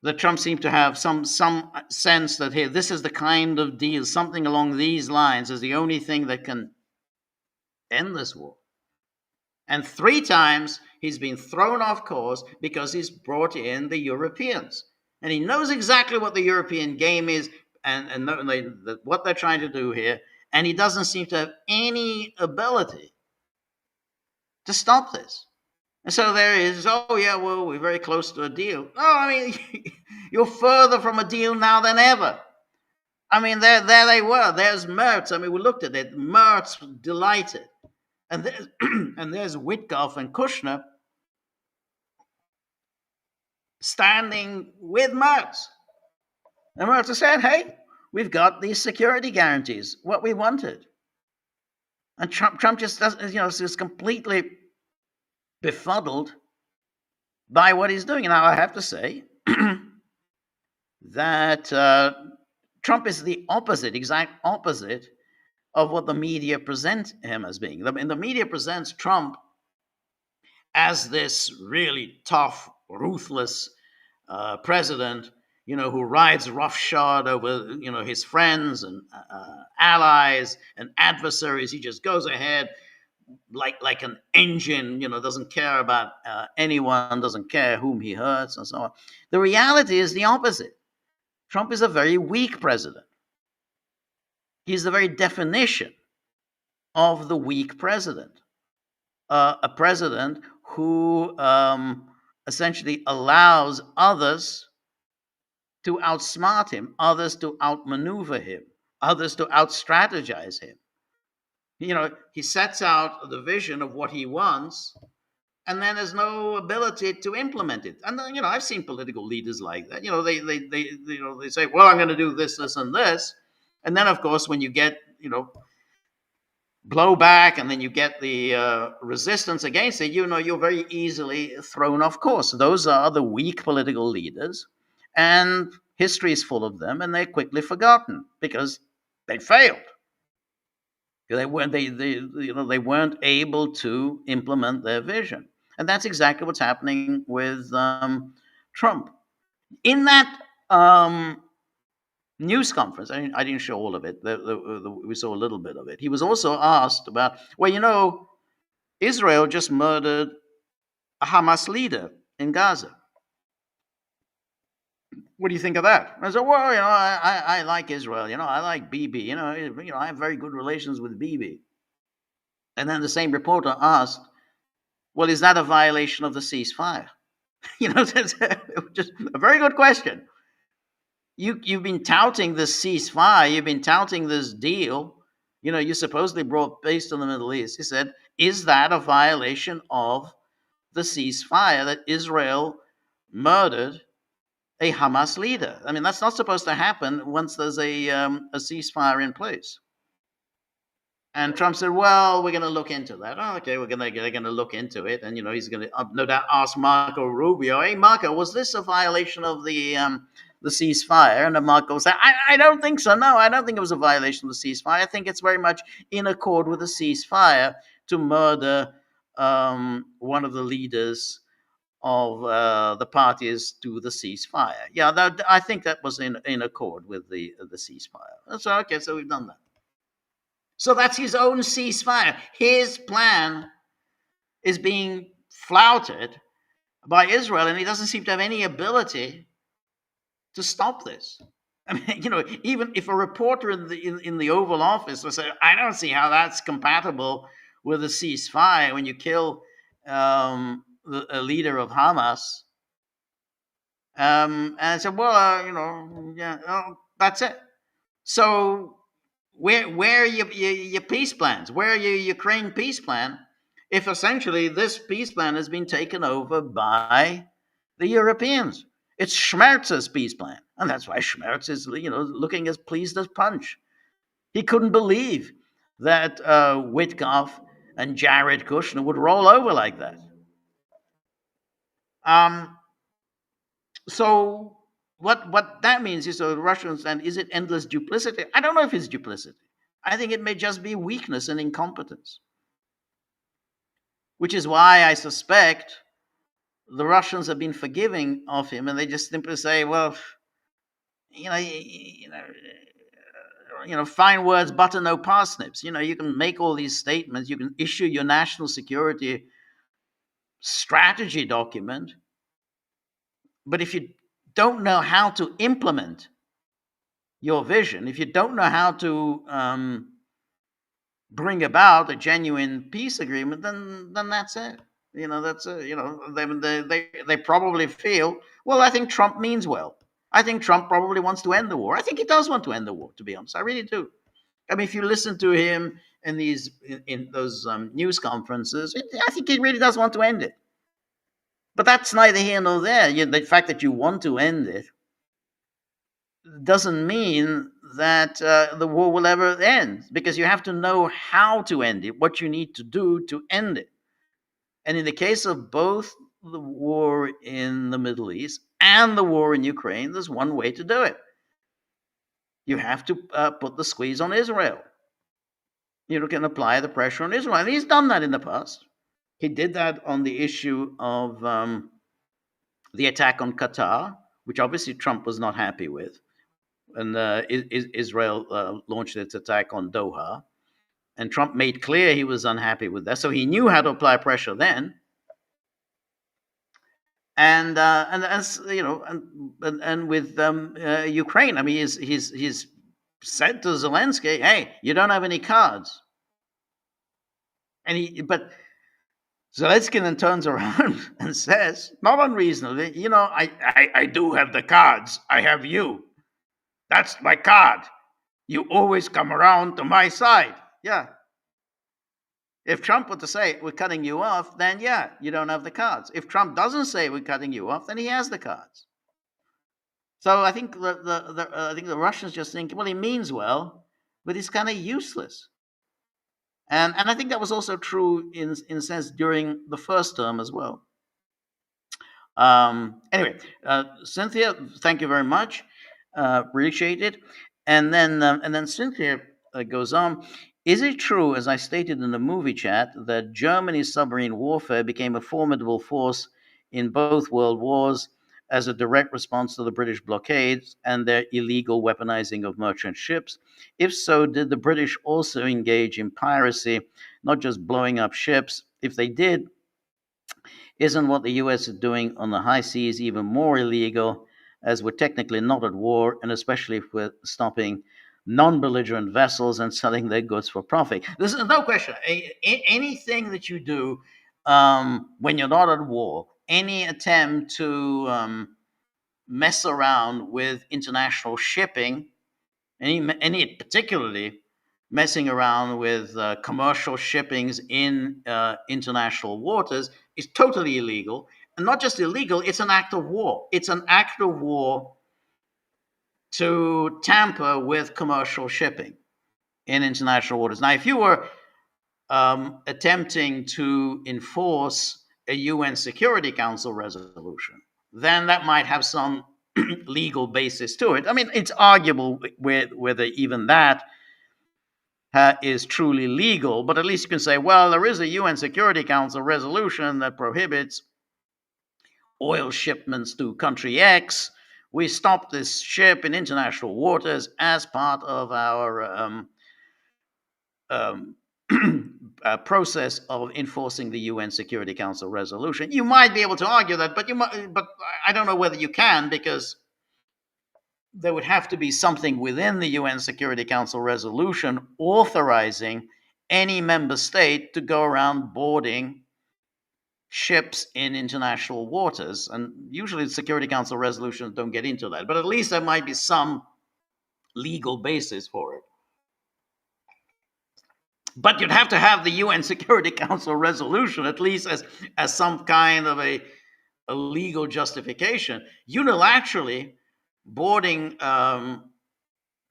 that Trump seemed to have some sense that, hey, this is the kind of deal, something along these lines is the only thing that can end this war. And 3 times he's been thrown off course because he's brought in the Europeans. And he knows exactly what the European game is and what they're trying to do here. And he doesn't seem to have any ability to stop this. And so there is, oh yeah, well, we're very close to a deal. No, I mean, you're further from a deal now than ever. I mean, there they were. There's Merz. I mean, we looked at it. Merz delighted. And there's Witkov and Kushner standing with Merz. And Merz said, hey, we've got these security guarantees, what we wanted. And Trump just doesn't, is completely befuddled by what he's doing. Now, I have to say that Trump is the exact opposite of what the media present him as being. And the media presents Trump as this really tough, ruthless president, who rides roughshod over, his friends and allies and adversaries. He just goes ahead like an engine, doesn't care about anyone, doesn't care whom he hurts, and so on. The reality is the opposite. Trump is a very weak president. He's the very definition of the weak president. A president who essentially allows others to outsmart him, others to outmaneuver him, others to outstrategize him. he sets out the vision of what he wants, and then there's no ability to implement it. And then, I've seen political leaders like that. They say, well, I'm going to do this, this, and this. And then, of course, when you get, blowback, and then you get the resistance against it, you're very easily thrown off course. Those are the weak political leaders, and history is full of them, and they're quickly forgotten because they failed. They weren't able to implement their vision, and that's exactly what's happening with Trump. In that news conference, I didn't show all of it. We saw a little bit of it. He was also asked about, well, Israel just murdered a Hamas leader in Gaza. What do you think of that? I said, well, I like Israel. I like Bibi. I have very good relations with Bibi. And then the same reporter asked, well, is that a violation of the ceasefire? It's just a very good question. You've been touting this ceasefire. You've been touting this deal. You supposedly brought peace to the Middle East. He said, is that a violation of the ceasefire that Israel murdered a Hamas leader? I mean, that's not supposed to happen once there's a ceasefire in place. And Trump said, well, we're going to look into that. Oh, okay, they're going to look into it. And, he's going to no doubt ask Marco Rubio, hey, Marco, was this a violation of the ceasefire? And then Marco said, I don't think so. No, I don't think it was a violation of the ceasefire. I think it's very much in accord with the ceasefire to murder one of the leaders of the parties to the ceasefire. Yeah, I think that was in accord with the ceasefire. So, okay, so we've done that. So that's his own ceasefire. His plan is being flouted by Israel, and he doesn't seem to have any ability to stop this. I mean, even if a reporter in the Oval Office will say, I don't see how that's compatible with a ceasefire when you kill a leader of Hamas. And I said, well, that's it. So where are your peace plans? Where are your Ukraine peace plan? If essentially this peace plan has been taken over by the Europeans, it's Schmerz's peace plan, and that's why Schmerz is, looking as pleased as punch. He couldn't believe that Witkoff and Jared Kushner would roll over like that. So what that means is, the Russians, and is it endless duplicity? I don't know if it's duplicity. I think it may just be weakness and incompetence, which is why I suspect the Russians have been forgiving of him, and they just simply say, well, fine words, butter no parsnips. You can make all these statements, you can issue your national security strategy document, but if you don't know how to implement your vision, if you don't know how to bring about a genuine peace agreement, then that's it. That's they probably feel, well, I think Trump means well. I think Trump probably wants to end the war. I think he does want to end the war, to be honest. I really do. I mean, if you listen to him in those news conferences, I think he really does want to end it. But that's neither here nor there. The fact that you want to end it doesn't mean that the war will ever end, because you have to know how to end it, what you need to do to end it. And in the case of both the war in the Middle East and the war in Ukraine, there's one way to do it. You have to put the squeeze on Israel. You can apply the pressure on Israel. And he's done that in the past. He did that on the issue of the attack on Qatar, which obviously Trump was not happy with. And Israel launched its attack on Doha. And Trump made clear he was unhappy with that. So he knew how to apply pressure then. And as and with Ukraine, I mean, he's said to Zelensky, "Hey, you don't have any cards." But Zelensky then turns around and says, not unreasonably, I do have the cards. I have you. That's my card. You always come around to my side. Yeah. If Trump were to say we're cutting you off, then yeah, you don't have the cards. If Trump doesn't say we're cutting you off, then he has the cards. So I think I think the Russians just think, well, he means well, but he's kind of useless. And I think that was also true in a sense during the first term as well. Anyway, Cynthia, thank you very much. Appreciate it. And then Cynthia goes on. Is it true, as I stated in the movie chat, that Germany's submarine warfare became a formidable force in both world wars as a direct response to the British blockades and their illegal weaponizing of merchant ships? If so, did the British also engage in piracy, not just blowing up ships? If they did, isn't what the US is doing on the high seas even more illegal, as we're technically not at war, and especially if we're stopping non belligerent vessels and selling their goods for profit? This is no question. Anything that you do when you're not at war, any attempt to mess around with international shipping, any particularly messing around with commercial shippings in international waters is totally illegal. And not just illegal, it's an act of war. It's an act of war to tamper with commercial shipping in international waters. Now, if you were attempting to enforce a UN Security Council resolution, then that might have some legal basis to it. I mean, it's arguable whether even that is truly legal, but at least you can say, well, there is a UN Security Council resolution that prohibits oil shipments to country X. We stopped this ship in international waters as part of our process of enforcing the UN Security Council resolution. You might be able to argue that, but I don't know whether you can, because there would have to be something within the UN Security Council resolution authorizing any member state to go around boarding ships in international waters. And usually the Security Council resolutions don't get into that, but at least there might be some legal basis for it. But you'd have to have the UN Security Council resolution, at least as some kind of a legal justification. Unilaterally boarding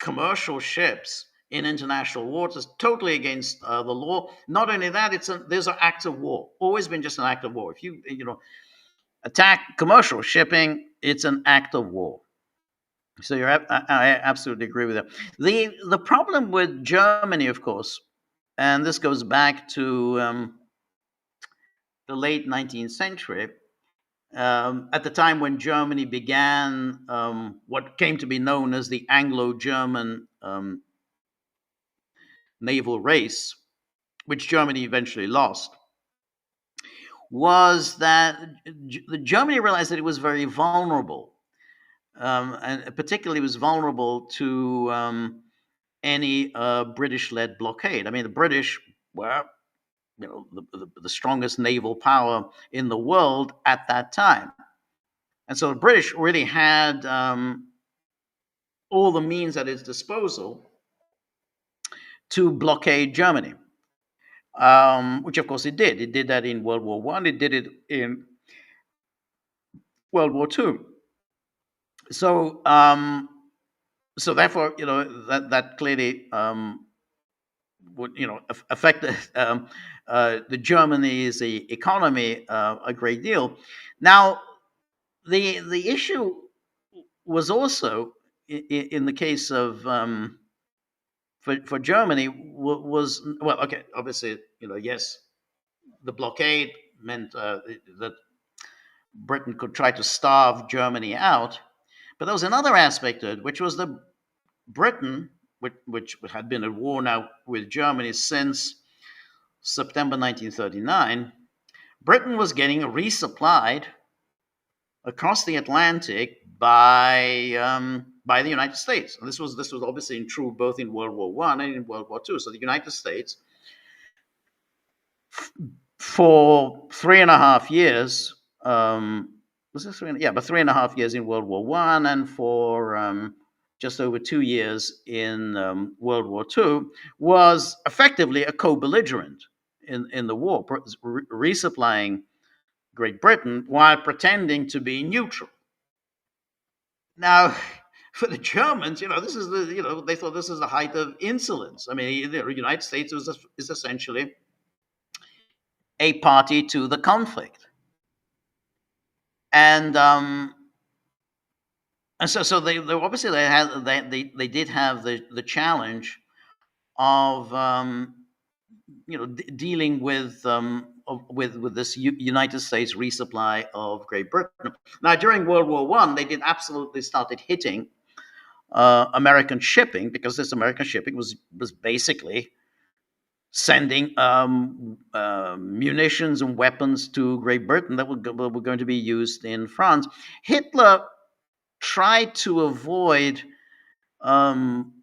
commercial ships in international waters, totally against the law. Not only that, there's an act of war. Always been just an act of war. If you attack commercial shipping, it's an act of war. So I absolutely agree with that. The problem with Germany, of course, and this goes back to the late 19th century. At the time when Germany began what came to be known as the Anglo-German naval race, which Germany eventually lost, was that Germany realized that it was very vulnerable, and particularly was vulnerable to any British-led blockade. I mean, the British were, the strongest naval power in the world at that time. And so the British really had all the means at its disposal to blockade Germany, which of course it did. It did that in World War One. It did it in World War Two. So, so therefore, that clearly would affect the Germany's economy a great deal. Now, the issue was also in the case of for Germany was, well, okay, obviously, yes, the blockade meant that Britain could try to starve Germany out, but there was another aspect to it, which was that Britain, which had been at war now with Germany since September 1939, Britain was getting resupplied across the Atlantic by the United States. And this was obviously true both in World War One and in World War Two. So the United States, for 3.5 years, was this 3? Yeah, but 3.5 years in World War One, and for just over 2 years in World War Two, was effectively a co-belligerent in the war, resupplying Great Britain while pretending to be neutral. Now, for the Germans, this is they thought this is the height of insolence. I mean, the United States is essentially a party to the conflict, and so they obviously they did have the challenge of dealing with this United States resupply of Great Britain. Now, during World War One, they did absolutely started hitting American shipping, because this American shipping was basically sending munitions and weapons to Great Britain that were going to be used in France. Hitler tried to avoid um,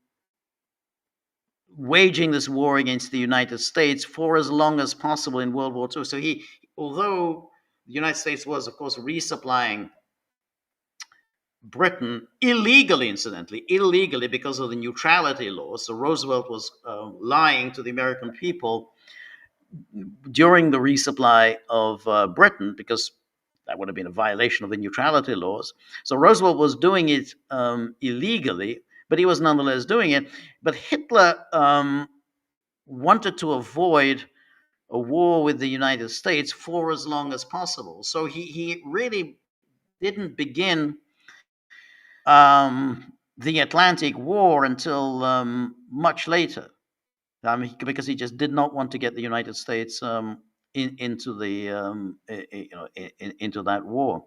waging this war against the United States for as long as possible in World War II. So although the United States was, of course, resupplying Britain illegally, incidentally, because of the neutrality laws. So Roosevelt was lying to the American people during the resupply of Britain, because that would have been a violation of the neutrality laws. So Roosevelt was doing it illegally, but he was nonetheless doing it. But Hitler wanted to avoid a war with the United States for as long as possible. So he really didn't begin the Atlantic War until much later, because he just did not want to get the United States into the into that war.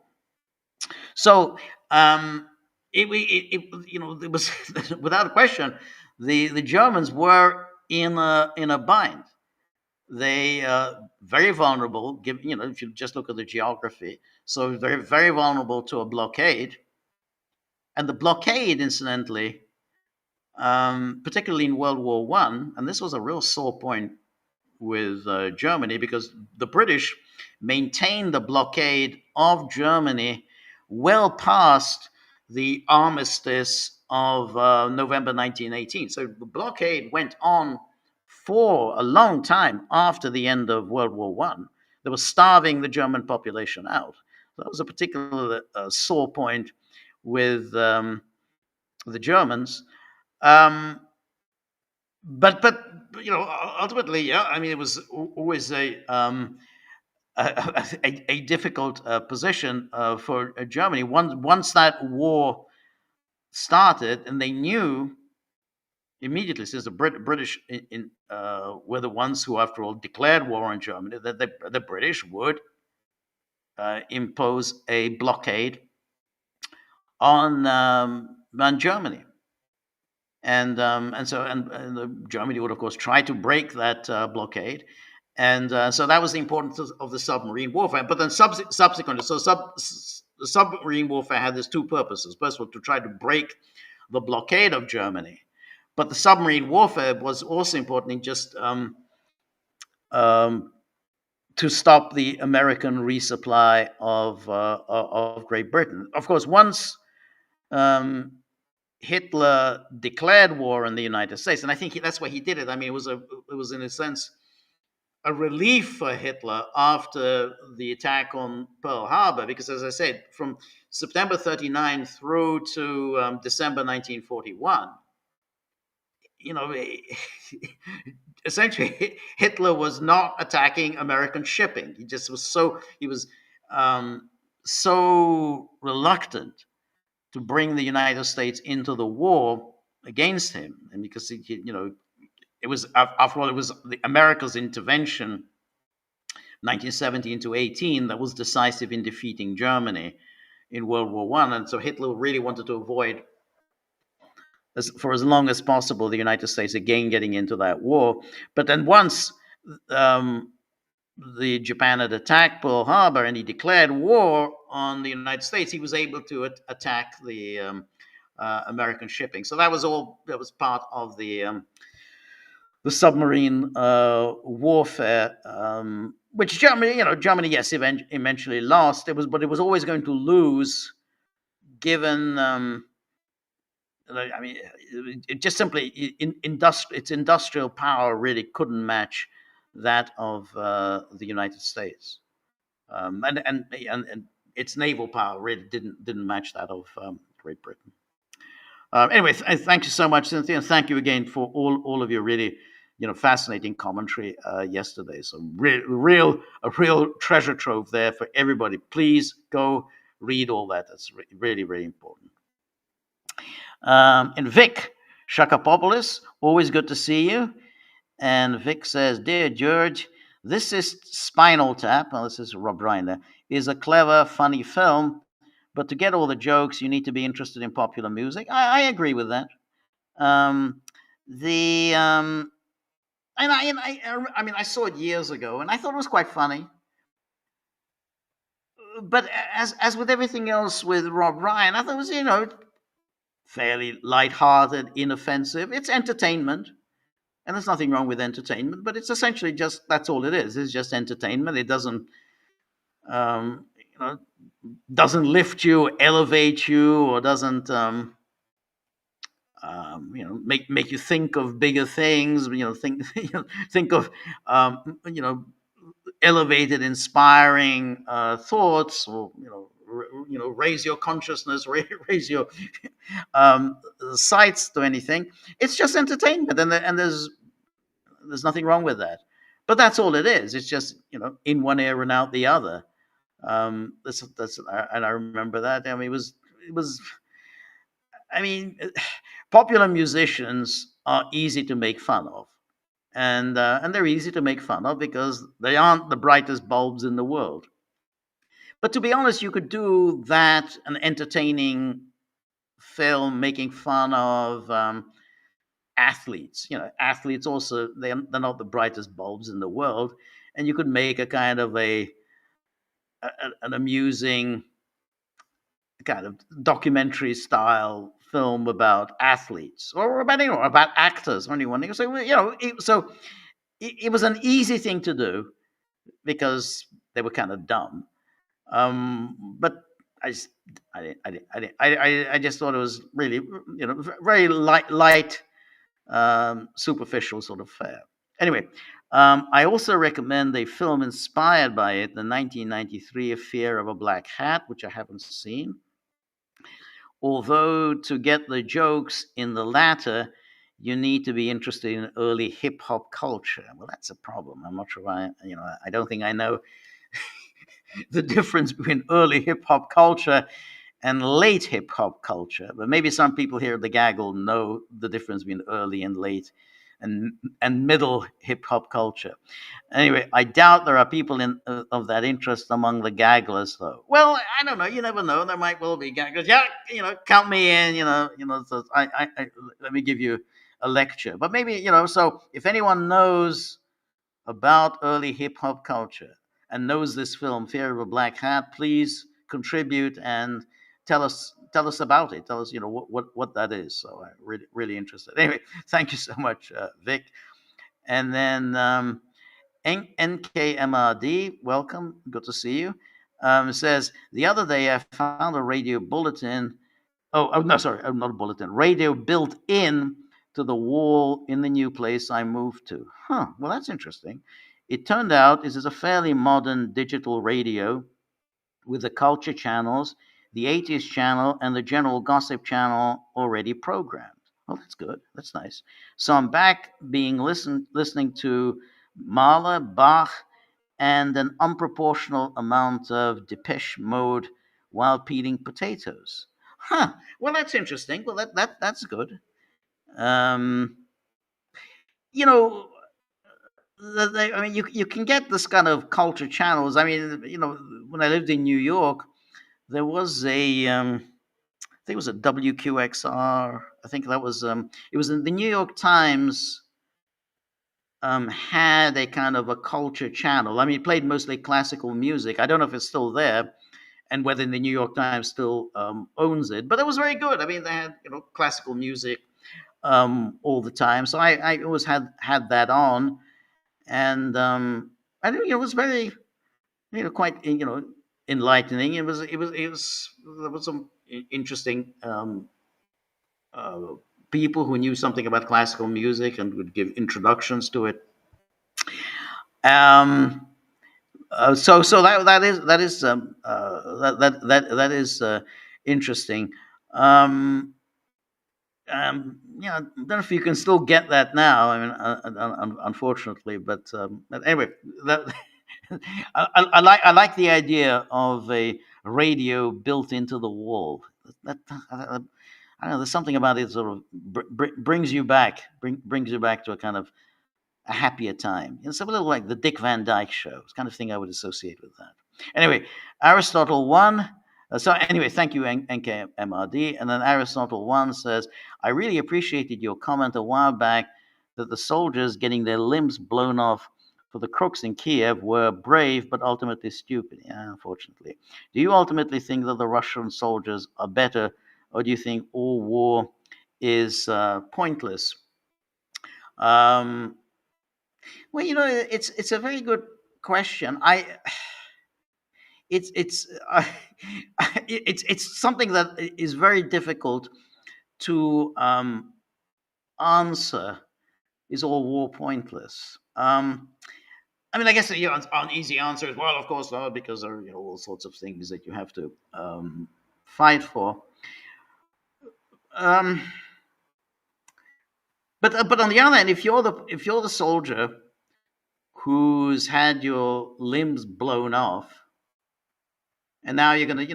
So it was without question, the Germans were in a bind. They very vulnerable. If you just look at the geography, so they're very vulnerable to a blockade. And the blockade, incidentally, particularly in World War One, and this was a real sore point with Germany, because the British maintained the blockade of Germany well past the armistice of November 1918. So the blockade went on for a long time after the end of World War One. They were starving the German population out. So that was a particular sore point with the Germans. Um, but ultimately, yeah. I mean, it was always a difficult position for Germany. Once that war started, and they knew immediately, since the British were the ones who, after all, declared war on Germany, that the British would impose a blockade on Germany. And Germany would, of course, try to break that blockade, and so that was the importance of the submarine warfare. But then subsequently, the submarine warfare had these two purposes. First of all, to try to break the blockade of Germany, but the submarine warfare was also important in just to stop the American resupply of Great Britain. Of course, once Hitler declared war on the United States, and I think that's why he did it. I mean, it was in a sense a relief for Hitler after the attack on Pearl Harbor, because, as I said, from September 39 through to December 1941, essentially Hitler was not attacking American shipping. He just was so reluctant to bring the United States into the war against him, and because it was, after all, it was America's intervention, 1917 to 18, that was decisive in defeating Germany in World War One, and so Hitler really wanted to avoid, for as long as possible, the United States again getting into that war. But then once the Japan had attacked Pearl Harbor and he declared war on the United States, he was able to attack the American shipping. So that was part of the submarine warfare, which Germany, yes, eventually lost. But it was always going to lose, given. I mean, it just simply its industrial power really couldn't match that of the United States, and its naval power really didn't match that of Great Britain. Anyway, thank you so much, Cynthia, and thank you again for all of your really, fascinating commentary yesterday. So a real treasure trove there for everybody. Please go read all that. That's really, really important. And Vic Shakapopoulos, always good to see you. And Vic says, "Dear George, this is Spinal Tap." Well, this is Rob Reiner. Is a clever, funny film, but to get all the jokes, you need to be interested in popular music. I agree with that. Um, the I mean, I saw it years ago, and I thought it was quite funny. But as with everything else with Rob Ryan, I thought it was fairly light-hearted, inoffensive. It's entertainment, and there's nothing wrong with entertainment. But it's essentially just that's all it is. It's just entertainment. It um, you know doesn't lift you, elevate you, or doesn't make you think of bigger things. Think think of elevated, inspiring thoughts, or raise your consciousness, raise your um, sights to anything. It's just entertainment, and there's nothing wrong with that. But that's all it is. It's just in one ear and out the other. That's and I remember that. I mean, it was. I mean, popular musicians are easy to make fun of, and they're easy to make fun of because they aren't the brightest bulbs in the world. But to be honest, you could do that an entertaining film making fun of athletes. Athletes also they're not the brightest bulbs in the world, and you could make a kind of an amusing kind of documentary style film about athletes or about actors or anyone. So it was an easy thing to do because they were kind of dumb. But I just, I just thought it was really, very light, superficial sort of fare. Anyway, I also recommend a film inspired by it, the 1993 Affair of a Black Hat, which I haven't seen. Although to get the jokes in the latter, you need to be interested in early hip hop culture. Well, that's a problem. I'm not sure I don't think I know the difference between early hip hop culture and late hip hop culture. But maybe some people here at the Gaggle know the difference between early and late and middle hip hop culture. Anyway, I doubt there are people of that interest among the Gagglers, though. Well, I don't know. You never know. There might well be Gagglers. Yeah, count me in. So let me give you a lecture. But maybe So if anyone knows about early hip hop culture and knows this film, Fear of a Black Hat, please contribute and tell us about it. Tell us, what that is. So I'm really interested. Anyway, thank you so much, Vic. And then NKMRD, welcome. Good to see you. Says the other day I found a radio bulletin. Oh no, sorry, not a bulletin. Radio built in to the wall in the new place I moved to. Huh. Well, that's interesting. It turned out this is a fairly modern digital radio with the culture channels, the 80s channel, and the general gossip channel already programmed. Oh, that's good. That's nice. So I'm back being listening to Mahler, Bach, and an unproportional amount of Depeche Mode while peeling potatoes. Huh. Well, that's interesting. Well, that's good. Um, you know, I mean, you can get this kind of culture channels. I mean, when I lived in New York, there was I think it was a WQXR. I think that was it was in the New York Times had a kind of a culture channel. I mean, it played mostly classical music. I don't know if it's still there and whether the New York Times still owns it, but it was very good. I mean, they had classical music all the time, so I always had that on, and I think it was very quite enlightening. It was there was some interesting uh, people who knew something about classical music and would give introductions to it. Um, so that is interesting. Um, I don't know if you can still get that now. I mean, unfortunately, but anyway, that, I like the idea of a radio built into the wall. That I don't know. There's something about it sort of brings you back, brings you back to a kind of a happier time. It's a little like the Dick Van Dyke Show. It's the kind of thing I would associate with that. Anyway, Aristotle 1. So anyway, thank you, NKMRD. And then Aristotle 1 says, I really appreciated your comment a while back that the soldiers getting their limbs blown off for the crooks in Kiev were brave but ultimately stupid. Yeah, unfortunately. Do you ultimately think that the Russian soldiers are better, or do you think all war is pointless? Um, well, it's a very good question. It's it's something that is very difficult to answer. Is all war pointless? I mean, I guess an easy answer is well, of course not, because there are all sorts of things that you have to fight for. Um, but on the other hand, if you're the soldier who's had your limbs blown off, and now you're gonna,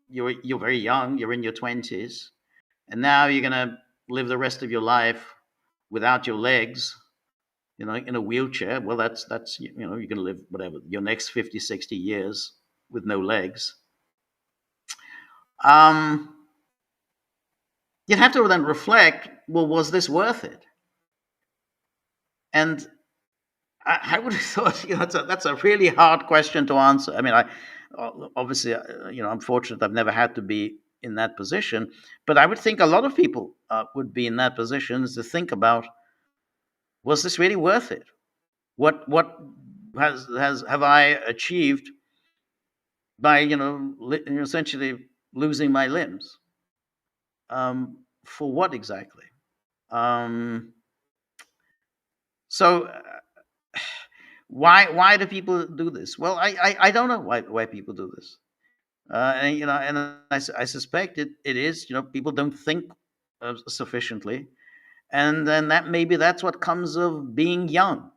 you're very young, you're in your 20s, and now you're gonna live the rest of your life without your legs, in a wheelchair. Well, that's you're gonna live whatever your next 50, 60 years with no legs. Um, you'd have to then reflect, well, was this worth it? And I would have thought, that's a really hard question to answer. I mean, obviously, I'm fortunate I've never had to be in that position, but I would think a lot of people would be in that position, is to think about, was this really worth it? What have I achieved by essentially losing my limbs? For what exactly? Um, so why do people do this? Well, I don't know why people do this. And I suspect it is, people don't think sufficiently, and then that's what comes of being young.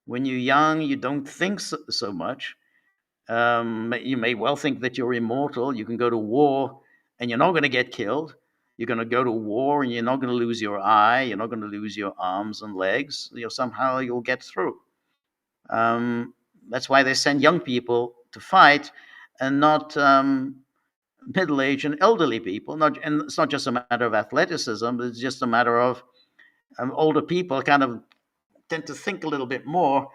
When you're young, you don't think so much. You may well think that you're immortal. You can go to war and you're not going to get killed. You're going to go to war and you're not going to lose your eye. You're not going to lose your arms and legs. Somehow you'll get through. That's why they send young people to fight, and not middle-aged and elderly people. And it's not just a matter of athleticism. It's just a matter of older people kind of tend to think a little bit more,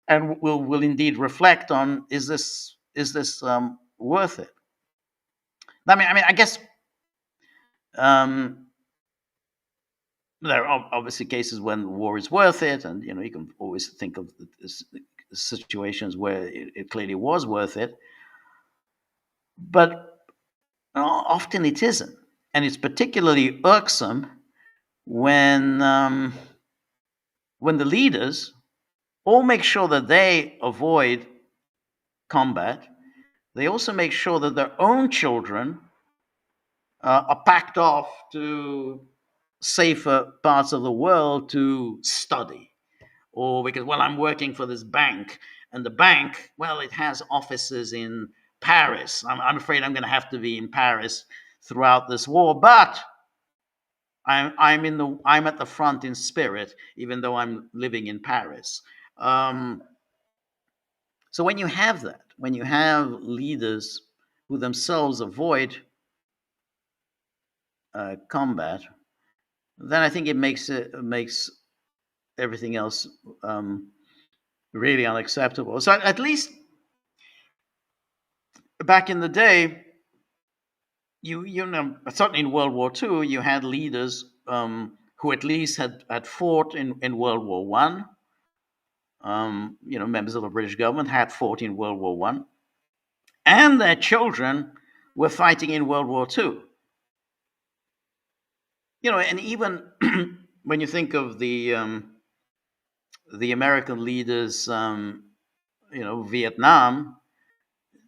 and will indeed reflect on, is this worth it? I guess there are obviously cases when war is worth it, and you can always think of situations where it clearly was worth it, but often it isn't, and it's particularly irksome when the leaders all make sure that they avoid combat. They also make sure that their own children are packed off to safer parts of the world to study, or because, well, I'm working for this bank, and the bank, well, it has offices in Paris. I'm afraid I'm going to have to be in Paris throughout this war, but I'm at the front in spirit, even though I'm living in Paris. So when you have that, when you have leaders who themselves avoid combat, then I think it makes everything else really unacceptable. So at least back in the day, certainly in World War II, you had leaders who at least had fought in World War One. Members of the British government had fought in World War One, and their children were fighting in World War II. And even when you think of the the American leaders, Vietnam,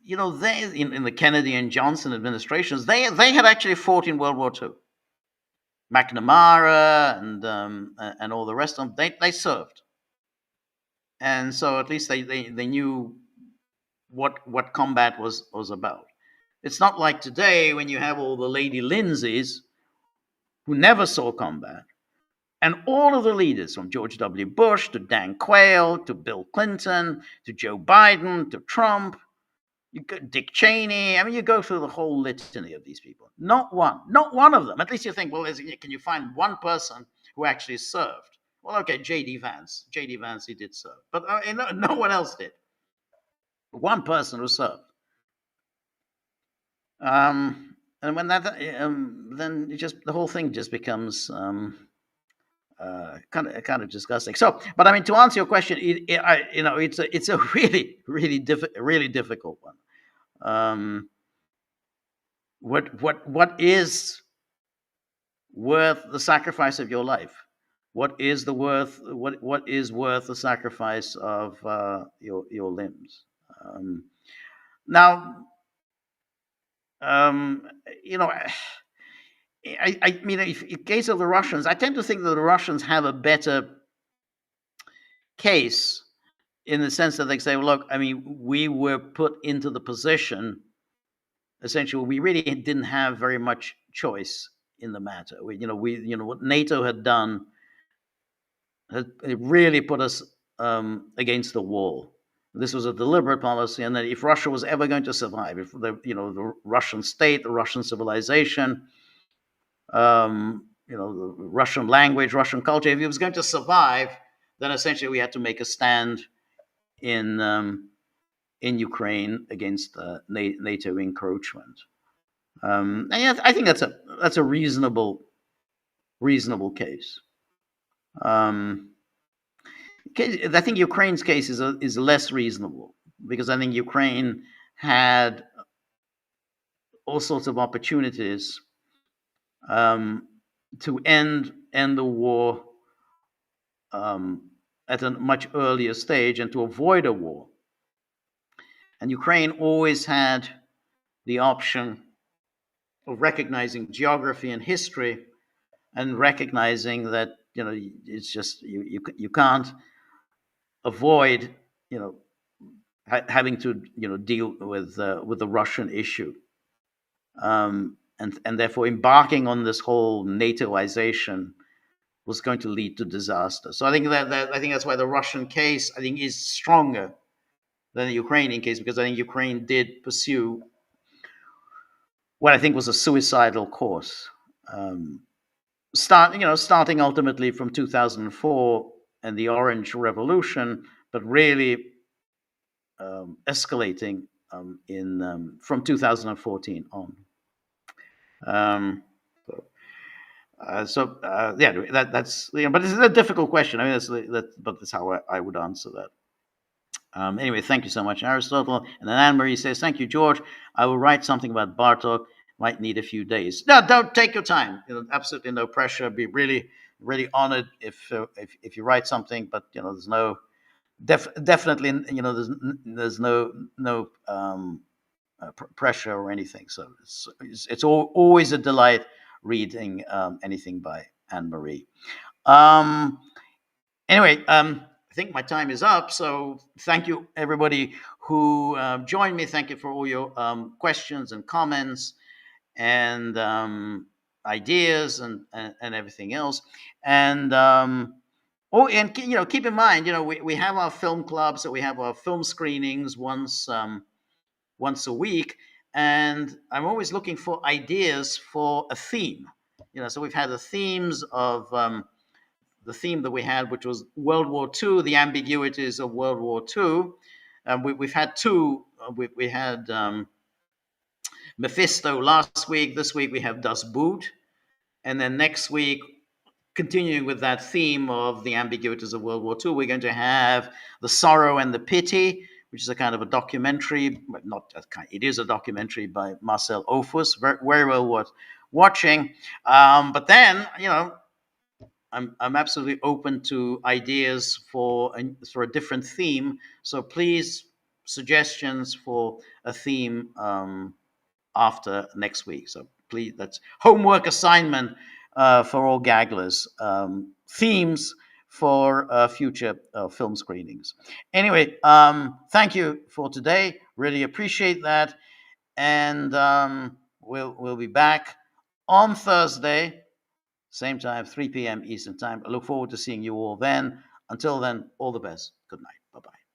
they in the Kennedy and Johnson administrations, they had actually fought in World War II. McNamara and all the rest of them, they served, and so at least they knew what combat was about. It's not like today when you have all the Lady Lindsays who never saw combat, and all of the leaders from George W. Bush to Dan Quayle to Bill Clinton to Joe Biden to Trump, Dick Cheney. I mean, you go through the whole litany of these people. Not one of them. At least you think, well, can you find one person who actually served? Well, okay, J.D. Vance. J.D. Vance, he did serve, but no one else did. One person who served. And when that, then the whole thing just becomes kind of disgusting. So, but I mean, to answer your question, it's a really difficult one. What is worth the sacrifice of your life? What is worth the sacrifice of your limbs? Now, I mean, in case of the Russians, I tend to think that the Russians have a better case in the sense that they say, well, look, I mean, we were put into the position, essentially, we really didn't have very much choice in the matter. What NATO had done, it really put us against the wall. This was a deliberate policy, and that if Russia was ever going to survive, if the Russian state, the Russian civilization, the Russian language, Russian culture, if it was going to survive, then essentially we had to make a stand in Ukraine against NATO encroachment. And I think that's a reasonable case. I think Ukraine's case is less reasonable because I think Ukraine had all sorts of opportunities to end the war at a much earlier stage and to avoid a war. And Ukraine always had the option of recognizing geography and history and recognizing that it's just you can't avoid having to deal with the Russian issue, and therefore embarking on this whole NATOization was going to lead to disaster. So I think that's why the Russian case is stronger than the Ukrainian case, because I think Ukraine did pursue what I think was a suicidal course, starting ultimately from 2004 and the Orange Revolution, but really escalating from 2014 on. That's but it's a difficult question. I mean, but that's how I would answer that. Anyway, thank you so much, Aristotle. And then Anne-Marie says, thank you, George. I will write something about Bartok. Might need a few days. No, don't take your time. Absolutely no pressure. Be really, really honored if you write something. But there's no definitely there's no pressure or anything. So it's always a delight reading anything by Anne-Marie. Anyway, I think my time is up. So thank you, everybody who joined me. Thank you for all your questions and comments and ideas and everything else. And keep in mind, we have our film clubs, so we have our film screenings once a week, and I'm always looking for ideas for a theme. So we've had the themes of the theme that we had, which was World War II, the ambiguities of World War II. We've had two. We had Mephisto last week. This week we have Das Boot. And then next week, continuing with that theme of the ambiguities of World War II, we're going to have The Sorrow and the Pity, which is a kind of a documentary, but not a kind. It is a documentary by Marcel Ophuls, very, very well worth watching. But then, I'm absolutely open to ideas for a different theme. So please, suggestions for a theme after next week. So please, that's homework assignment for all gagglers. Themes for future film screenings. Anyway, thank you for today. Really appreciate that, and we'll be back on Thursday, same time, 3 p.m. Eastern Time. I look forward to seeing you all then. Until then, all the best. Good night. Bye bye.